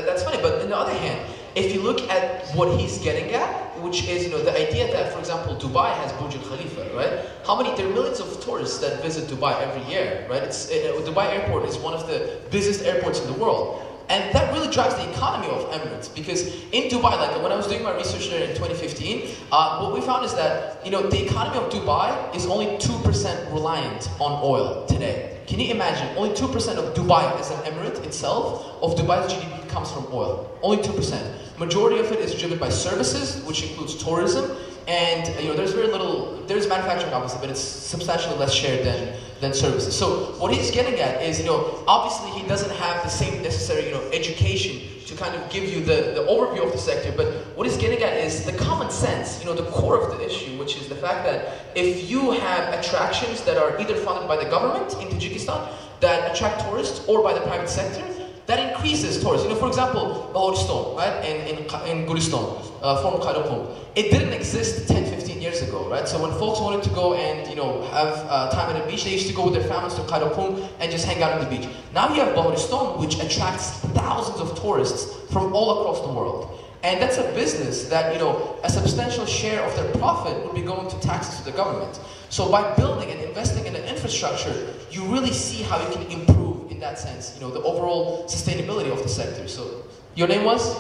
that's funny, but on the other hand, if you look at what he's getting at, which is, the idea that, for example, Dubai has Burj Al Khalifa, right? There are millions of tourists that visit Dubai every year, right? Dubai airport is one of the busiest airports in the world. And that really drives the economy of Emirates, because in Dubai, like when I was doing my research there in 2015, what we found is that, the economy of Dubai is only 2% reliant on oil today. Can you imagine? Only 2% of Dubai as an emirate itself, of Dubai's GDP comes from oil. Only 2%. Majority of it is driven by services, which includes tourism, and there's very little, there's manufacturing obviously, but it's substantially less shared than services. So what he's getting at is, obviously he doesn't have the same necessary, education to kind of give you the overview of the sector, but what he's getting at is the common sense, the core of the issue, which is the fact that if you have attractions that are either funded by the government in Tajikistan that attract tourists or by the private sector, that increases tourism. For example, Balochistan, right, in Gulistan, former Karakum. It didn't exist 10, 15 years ago, right? So when folks wanted to go and, have time at the beach, they used to go with their families to Karakum and just hang out on the beach. Now you have Balochistan, which attracts thousands of tourists from all across the world. And that's a business that, a substantial share of their profit would be going to taxes to the government. So by building and investing in the infrastructure, you really see how you can improve, in that sense, the overall sustainability of the sector. So, your name was?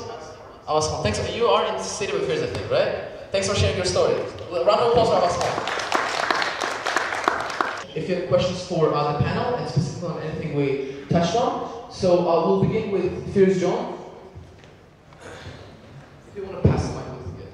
Abbas Khan. Thanks. You are in State of Affairs, I think, right? Thanks for sharing your story. Round of applause for Abbas Khan. If you have questions for the panel, and specifically on anything we touched on, so we'll begin with Firuze John. If you want to pass the mic with you.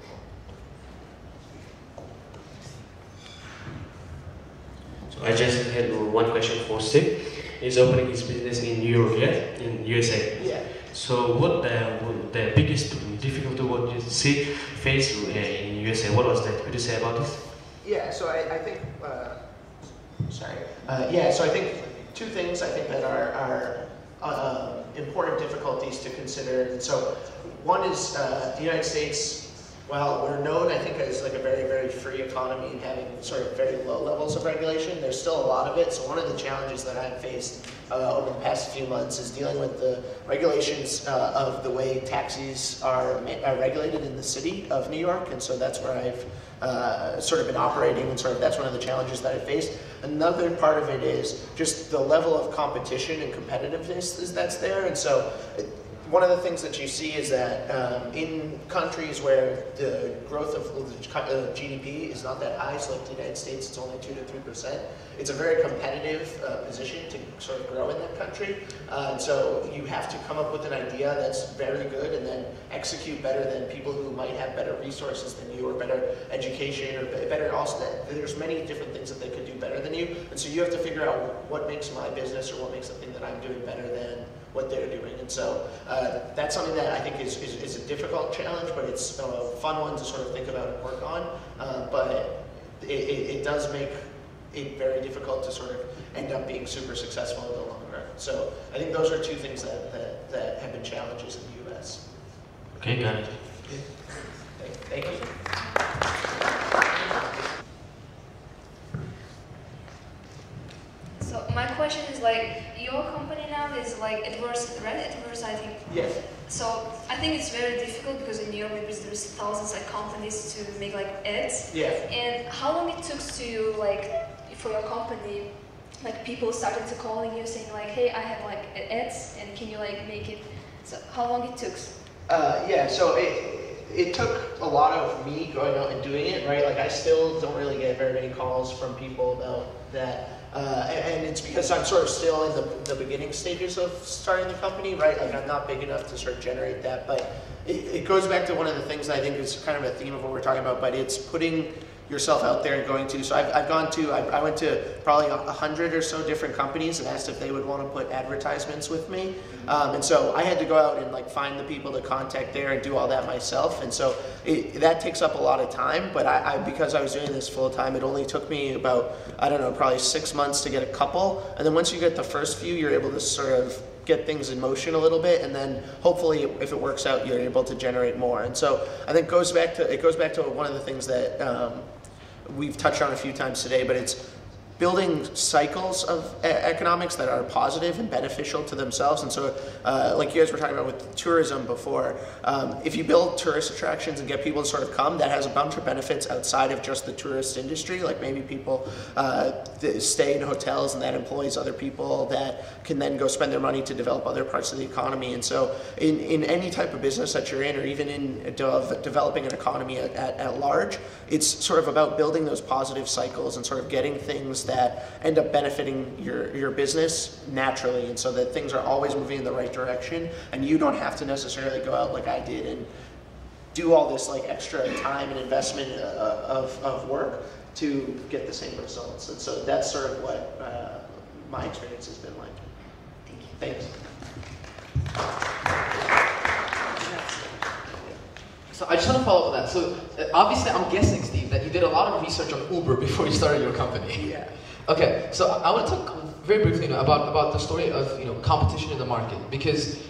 So I just had one question for Steve. He's opening his business in New York, yeah? In USA. Yeah. So what the biggest difficulty what you see face in USA? What was that? Could you say about this? Yeah, so I think, so I think two things I think that are important difficulties to consider. And so one is the United States, while we're known, I think, as like a very, very free economy and having sort of very low levels of regulation, there's still a lot of it. So one of the challenges that I've faced over the past few months is dealing with the regulations of the way taxis are regulated in the city of New York. And so that's where I've sort of been operating, and sort of that's one of the challenges that I faced. Another part of it is just the level of competition and competitiveness that's there. And so one of the things that you see is that in countries where the growth of GDP is not that high, so like the United States, it's only 2 to 3%. It's a very competitive position to sort of grow in that country. And so you have to come up with an idea that's very good and then execute better than people who might have better resources than you, or better education, or better also that there's many different things that they could do better than you. And so you have to figure out what makes my business, or what makes the thing that I'm doing better than what they're doing. And so that's something that I think is a difficult challenge, but it's a fun one to sort of think about and work on. But it does make it very difficult to sort of end up being super successful in the long run. So I think those are two things that have been challenges in the US. Okay, got it. Thank you. So my question is like, your company now is like AdWords, right? AdWords, I think. Yes. So I think it's very difficult because in Europe there's thousands of companies to make like ads. Yeah. And how long it took to like, for your company, like people started to calling you saying like, hey, I have like ads and can you like make it? So how long it took? Yeah, so it took a lot of me going out and doing it, right? Like I still don't really get very many calls from people about that. And it's because I'm sort of still in the beginning stages of starting the company, right? Like I'm not big enough to sort of generate that, but it goes back to one of the things that I think is kind of a theme of what we're talking about, but it's putting yourself out there and going to, so I went to probably 100 or so different companies and asked if they would want to put advertisements with me. And so I had to go out and like find the people to contact there and do all that myself. And so that takes up a lot of time, but because I was doing this full time, it only took me about, I don't know, probably 6 months to get a couple. And then once you get the first few, you're able to sort of get things in motion a little bit, and then hopefully if it works out, you're able to generate more. And so I think it goes back to one of the things that we've touched on a few times today, but it's building cycles of economics that are positive and beneficial to themselves. And so like you guys were talking about with tourism before, if you build tourist attractions and get people to sort of come, that has a bunch of benefits outside of just the tourist industry. Like maybe people stay in hotels and that employs other people that can then go spend their money to develop other parts of the economy. And so in any type of business that you're in, or even in developing an economy at large, it's sort of about building those positive cycles and sort of getting things that end up benefiting your business naturally, and so that things are always moving in the right direction, and you don't have to necessarily go out like I did and do all this like extra time and investment of work to get the same results. And so that's sort of what my experience has been like. Thank you. Thanks. So I just want to follow up on that. So obviously, I'm guessing, Steve, that you did a lot of research on Uber before you started your company. Yeah. Okay, so I want to talk very briefly about the story of competition in the market, because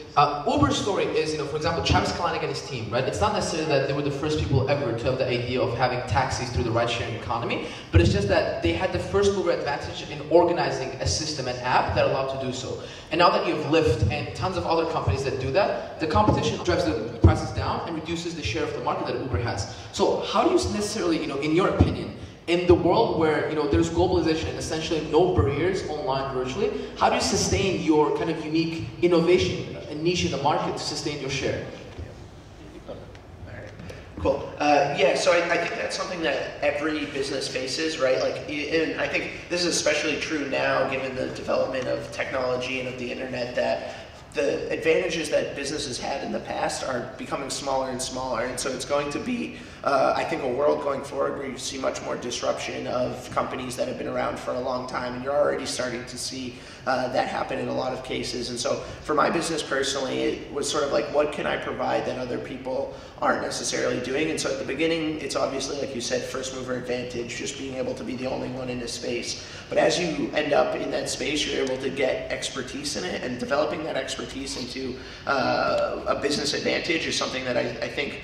Uber's story is, for example, Travis Kalanick and his team, right? It's not necessarily that they were the first people ever to have the idea of having taxis through the ride-sharing economy, but it's just that they had the first mover advantage in organizing a system, an app that allowed to do so. And now that you have Lyft and tons of other companies that do that, the competition drives the prices down and reduces the share of the market that Uber has. So how do you necessarily, in your opinion, in the world where there's globalization and essentially no barriers online virtually, how do you sustain your kind of unique innovation and niche in the market to sustain your share? Cool. Yeah, so I think that's something that every business faces, right? Like, and I think this is especially true now, given the development of technology and of the internet, that the advantages that businesses had in the past are becoming smaller and smaller, and so it's going to be, I think, a world going forward where you see much more disruption of companies that have been around for a long time, and you're already starting to see that happen in a lot of cases. And so for my business personally, it was sort of like, what can I provide that other people aren't necessarily doing? And so at the beginning, it's obviously, like you said, first mover advantage, just being able to be the only one in a space. But as you end up in that space, you're able to get expertise in it, and developing that expertise into a business advantage is something that I think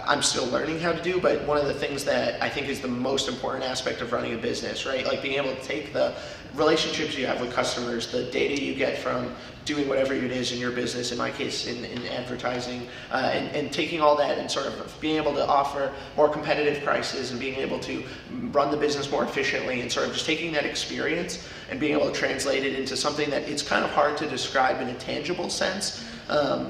I'm still learning how to do, but one of the things that I think is the most important aspect of running a business, right? Like being able to take the relationships you have with customers, the data you get from doing whatever it is in your business, in my case in advertising, and taking all that and sort of being able to offer more competitive prices and being able to run the business more efficiently, and sort of just taking that experience and being able to translate it into something that it's kind of hard to describe in a tangible sense,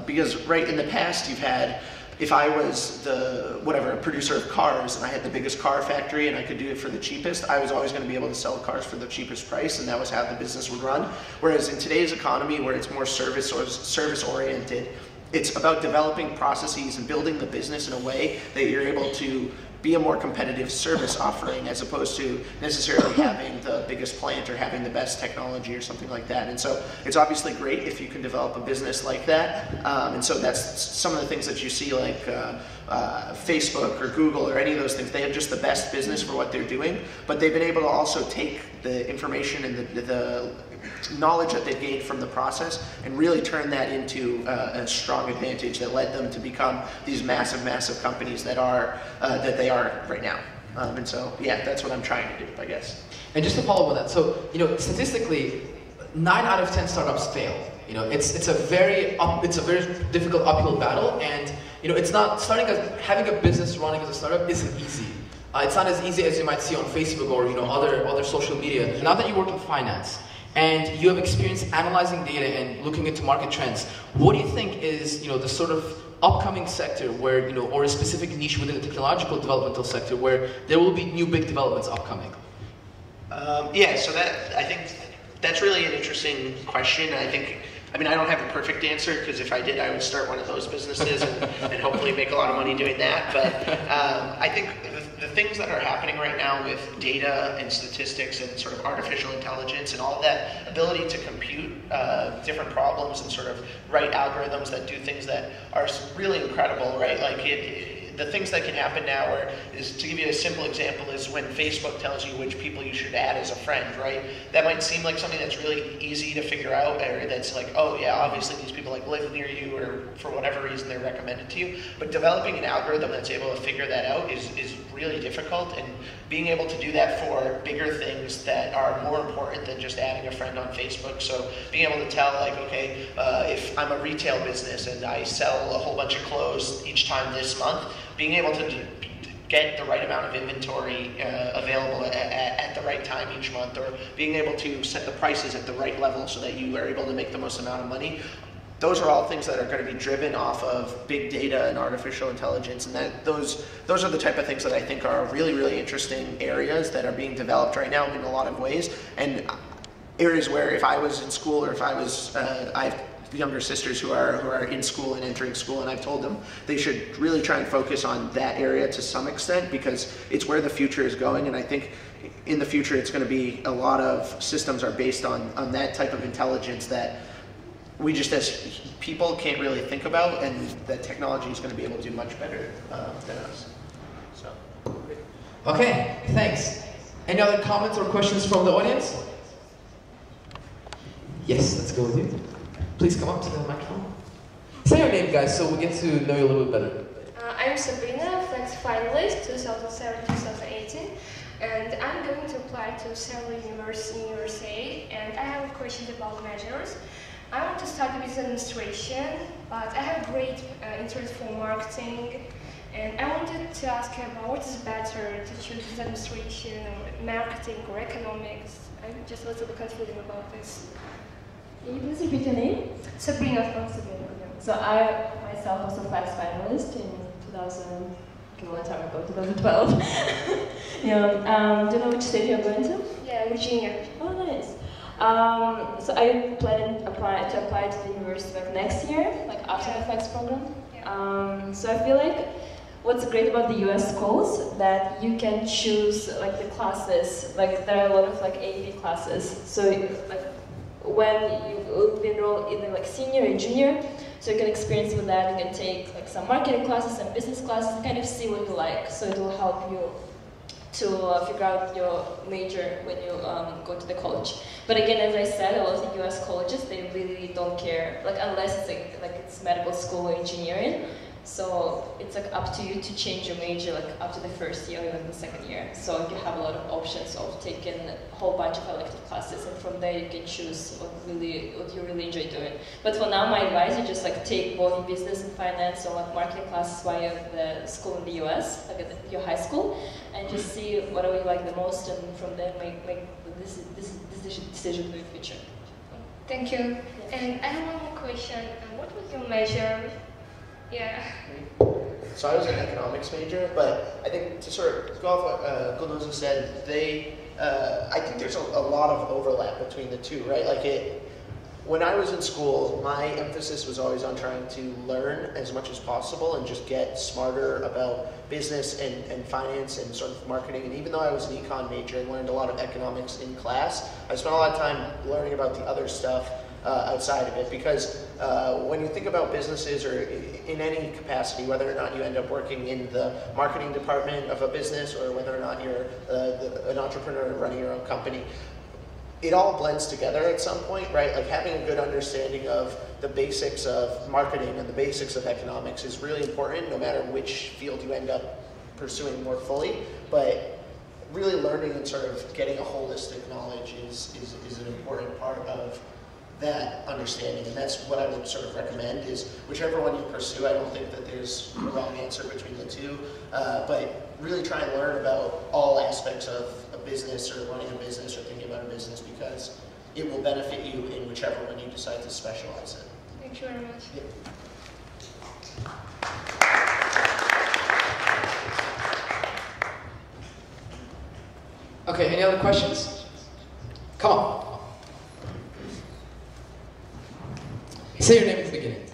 because right in the past you've had, if I was a producer of cars and I had the biggest car factory and I could do it for the cheapest, I was always going to be able to sell cars for the cheapest price, and that was how the business would run. Whereas in today's economy, where it's more service oriented, it's about developing processes and building the business in a way that you're able to be a more competitive service offering, as opposed to necessarily having the biggest plant or having the best technology or something like that. And so it's obviously great if you can develop a business like that. And so that's some of the things that you see, like Facebook or Google or any of those things. They have just the best business for what they're doing, but they've been able to also take the information and the knowledge that they've gained from the process and really turn that into a strong advantage that led them to become these massive, massive companies that they are right now. And so, yeah, that's what I'm trying to do, I guess. And just to follow up on that, so statistically, 9 out of 10 startups fail. It's a very difficult uphill battle, and it's not having a business running as a startup isn't easy. It's not as easy as you might see on Facebook or other social media. Now that you work in finance and you have experience analyzing data and looking into market trends, what do you think is the sort of upcoming sector where or a specific niche within the technological developmental sector where there will be new big developments upcoming? So I think that's really an interesting question. I don't have a perfect answer, because if I did, I would start one of those businesses and hopefully make a lot of money doing that. But I think the things that are happening right now with data and statistics and sort of artificial intelligence and all of that ability to compute different problems and sort of write algorithms that do things that are really incredible, right? Like the things that can happen now is, to give you a simple example, is when Facebook tells you which people you should add as a friend, right? That might seem like something that's really easy to figure out, or that's like, oh yeah, obviously these people live near you, or for whatever reason they're recommended to you. But developing an algorithm that's able to figure that out is really difficult, and being able to do that for bigger things that are more important than just adding a friend on Facebook. So being able to tell, like, okay, if I'm a retail business and I sell a whole bunch of clothes each time this month, being able to get the right amount of inventory available at the right time each month, or being able to set the prices at the right level so that you are able to make the most amount of money. Those are all things that are going to be driven off of big data and artificial intelligence, and those are the type of things that I think are really, really interesting areas that are being developed right now in a lot of ways, and areas where if I was in school, or if I was, I have younger sisters who are in school and entering school, and I've told them they should really try and focus on that area to some extent, because it's where the future is going. And I think in the future it's going to be a lot of systems are based on that type of intelligence that we just as people can't really think about, and that technology is going to be able to do much better than us. So. Okay, thanks. Any other comments or questions from the audience? Yes, let's go with you. Please come up to the microphone. Say your name, guys, so we get to know you a little bit better. I'm Sabrina, Flex finalist 2007-2018, and I'm going to apply to several universities in USA, and I have a question about measures. I want to study business administration, but I have great interest for marketing, and I wanted to ask about what is better to choose business administration, or marketing, or economics. I'm just a little bit confused about this. Can you please repeat your name? Sabrina. Sabrina. So I myself was a Flex finalist in 2012. Yeah. Do you know which state you're going to? Yeah, Virginia. Oh, nice. So I plan to apply to the university like next year, like after the FLEX program. So I feel like what's great about the US schools that you can choose like the classes. Like there are a lot of like AP classes. So like when you enroll in like senior and junior, so you can experience with that. You can take like some marketing classes and business classes, and kind of see what you like. So it will help you to figure out your major when you go to the college. But again, as I said, a lot of the US colleges, they really don't care, like unless it's like it's medical school or engineering. So it's like up to you to change your major like after the first year or even the second year. So you have a lot of options of taking a whole bunch of elective classes, and from there you can choose what you really enjoy doing. But for now, my advice is just like take both business and finance or like marketing classes while you're at the school in the US, like at your high school, and just see whatever you like the most, and from there make this decision for your future. Thank you. And I have one more question. What was your major? Yeah. So I was an economics major, but I think to sort of go off what Gulnoza said, I think there's a lot of overlap between the two, right? Like when I was in school, my emphasis was always on trying to learn as much as possible and just get smarter about business and finance and sort of marketing. And even though I was an econ major and learned a lot of economics in class, I spent a lot of time learning about the other stuff outside of it, because when you think about businesses or in any capacity, whether or not you end up working in the marketing department of a business or whether or not you're an entrepreneur running your own company, it all blends together at some point, right? Like having a good understanding of the basics of marketing and the basics of economics is really important, no matter which field you end up pursuing more fully. But really learning and sort of getting a holistic knowledge is an important part of that understanding, and that's what I would sort of recommend, is whichever one you pursue. I don't think that there's a wrong answer between the two, but really try and learn about all aspects of a business or running a business or thinking about a business, because it will benefit you in whichever one you decide to specialize in. Thank you very much. Yeah. Okay, any other questions? Come on. Say your name at the beginning.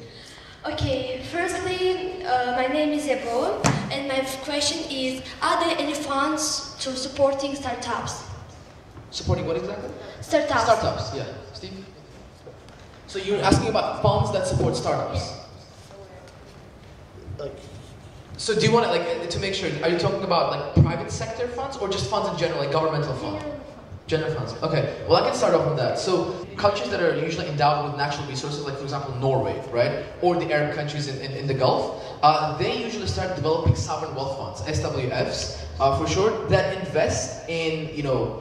Okay, firstly, my name is Ebo, and my question is, are there any funds to supporting startups? Supporting what exactly? Startups. Startups, yeah. Steve? So you're asking about funds that support startups? Like, so do you want to, like, to make sure, are you talking about like private sector funds or just funds in general, like governmental funds? General funds. Okay, well I can start off with that. So countries that are usually endowed with natural resources, like for example Norway, right? Or the Arab countries in the Gulf, they usually start developing sovereign wealth funds, SWFs, for short, that invest in,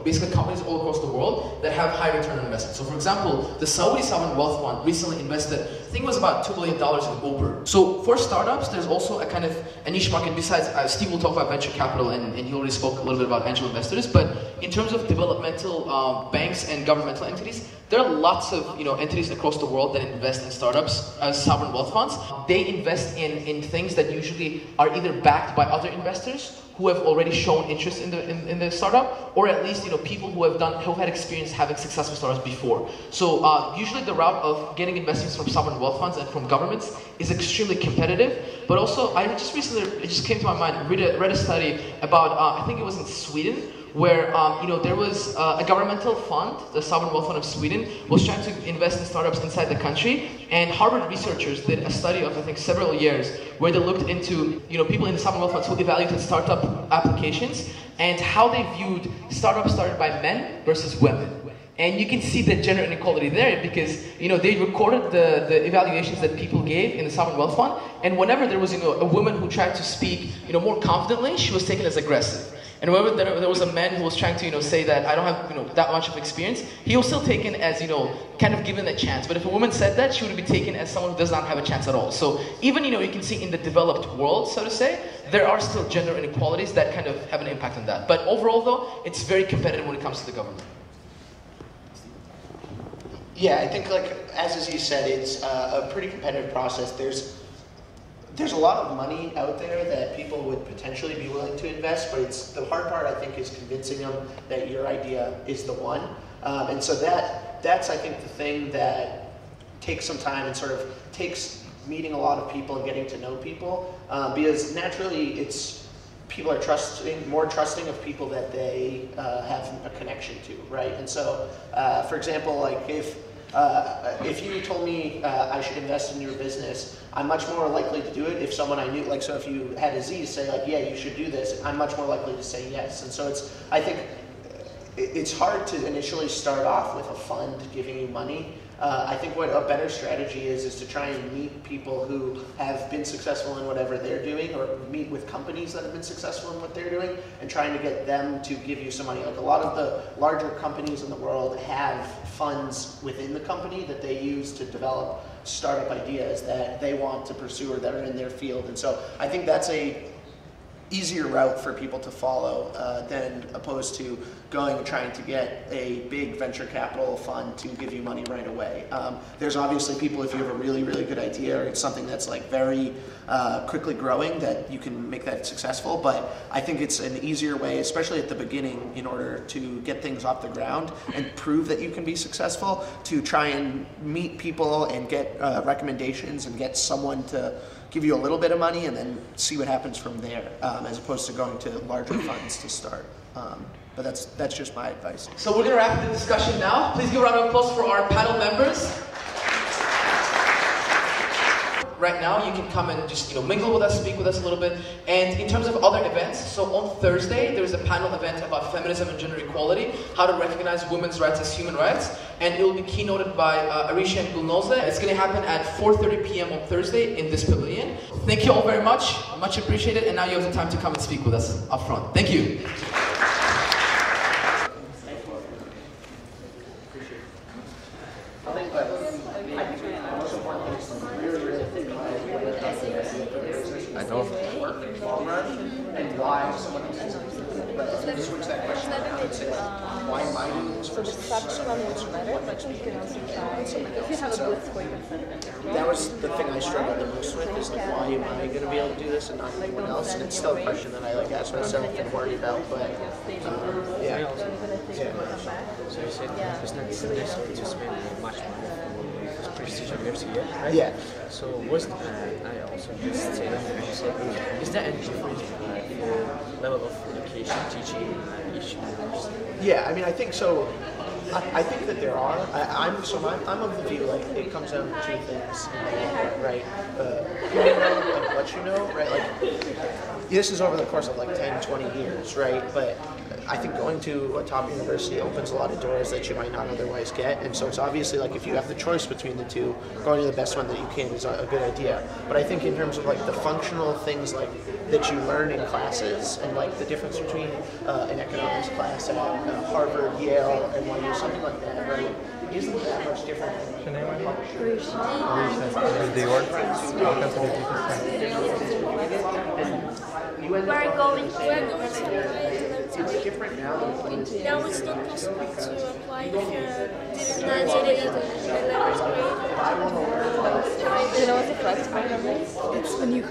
basically companies all across the world that have high return on investment. So for example, the Saudi Sovereign Wealth Fund recently invested, I think it was about $2 billion in Uber. So for startups, there's also a kind of a niche market. Besides, Steve will talk about venture capital, and he already spoke a little bit about angel investors, but in terms of developmental banks and governmental entities, there are lots of entities across the world that invest in startups as sovereign wealth funds. They invest in things that usually are either backed by other investors who have already shown interest in the startup, or at least people who have had experience having successful startups before. So usually the route of getting investments from sovereign wealth funds and from governments is extremely competitive. But also, I just recently, it just came to my mind, read a study about I think it was in Sweden, where there was a governmental fund, the Sovereign Wealth Fund of Sweden, was trying to invest in startups inside the country, and Harvard researchers did a study of I think several years where they looked into people in the Sovereign Wealth Funds who evaluated startup applications and how they viewed startups started by men versus women. And you can see the gender inequality there, because they recorded the evaluations that people gave in the Sovereign Wealth Fund, and whenever there was a woman who tried to speak more confidently, she was taken as aggressive. And whenever there was a man who was trying to say that I don't have that much of experience, he was still taken as kind of given a chance. But if a woman said that, she would be taken as someone who does not have a chance at all. So even you can see in the developed world, so to say, there are still gender inequalities that kind of have an impact on that. But overall though, it's very competitive when it comes to the government. yeah, I think as Aziz said, it's a pretty competitive process. There's a lot of money out there that people would potentially be willing to invest, but the hard part, I think, is convincing them that your idea is the one. And so that that's, I think, the thing that takes some time and sort of takes meeting a lot of people and getting to know people, because naturally people are more trusting of people that they have a connection to, right? And so, for example, like if you told me I should invest in your business, I'm much more likely to do it if someone I knew, like, so if you had Aziz say like, yeah, you should do this, I'm much more likely to say yes. And so I think it's hard to initially start off with a fund giving you money. I think what a better strategy is to try and meet people who have been successful in whatever they're doing, or meet with companies that have been successful in what they're doing, and trying to get them to give you some money. Like a lot of the larger companies in the world have funds within the company that they use to develop startup ideas that they want to pursue or that are in their field. And so I think that's a easier route for people to follow than opposed to going and trying to get a big venture capital fund to give you money right away. There's obviously people, if you have a really, really good idea or it's something that's like very quickly growing, that you can make that successful. But I think it's an easier way, especially at the beginning, in order to get things off the ground and prove that you can be successful, to try and meet people and get recommendations and get someone to give you a little bit of money and then see what happens from there, as opposed to going to larger funds to start. But that's just my advice. So we're going to wrap the discussion now. Please give a round of applause for our panel members. Right now, you can come and just mingle with us, speak with us a little bit. And in terms of other events, so on Thursday, there's a panel event about feminism and gender equality, how to recognize women's rights as human rights. And it will be keynoted by Arisha and Gulnoza. It's going to happen at 4:30 p.m. on Thursday in this pavilion. Thank you all very much. Much appreciated. And now you have the time to come and speak with us up front. Thank you. I know work in the long run and why someone else is doing it. But if you switch that question around and say, why am I doing this versus someone else? That was the thing I struggled the most with, is like, why am I going to be able to do this and not anyone else? And it's still a question that I like ask myself and worry about. But yeah. So you said it's not necessary to spend much money for prestige university, right? Yeah. So what's I also just say that, is there any difference in level of education, teaching each university? Yeah, I mean, I think so. I think that there are. I'm of the view, like, it comes down to two things, right? Who you know and what you know, right? Like, this is over the course of like 10, 20 years, right? But I think going to a top university opens a lot of doors that you might not otherwise get. And so it's obviously, like, if you have the choice between the two, going to the best one that you can is a good idea. But I think in terms of like the functional things like that you learn in classes, and like the difference between an economics class at Harvard, Yale, NYU, something like that, right? Isn't that much different. Your name, do you work? Welcome to the We're going to it's different now. Now it's not possible to apply if you didn't graduate in the 11th grade. Do you know what the flex program is? It's when you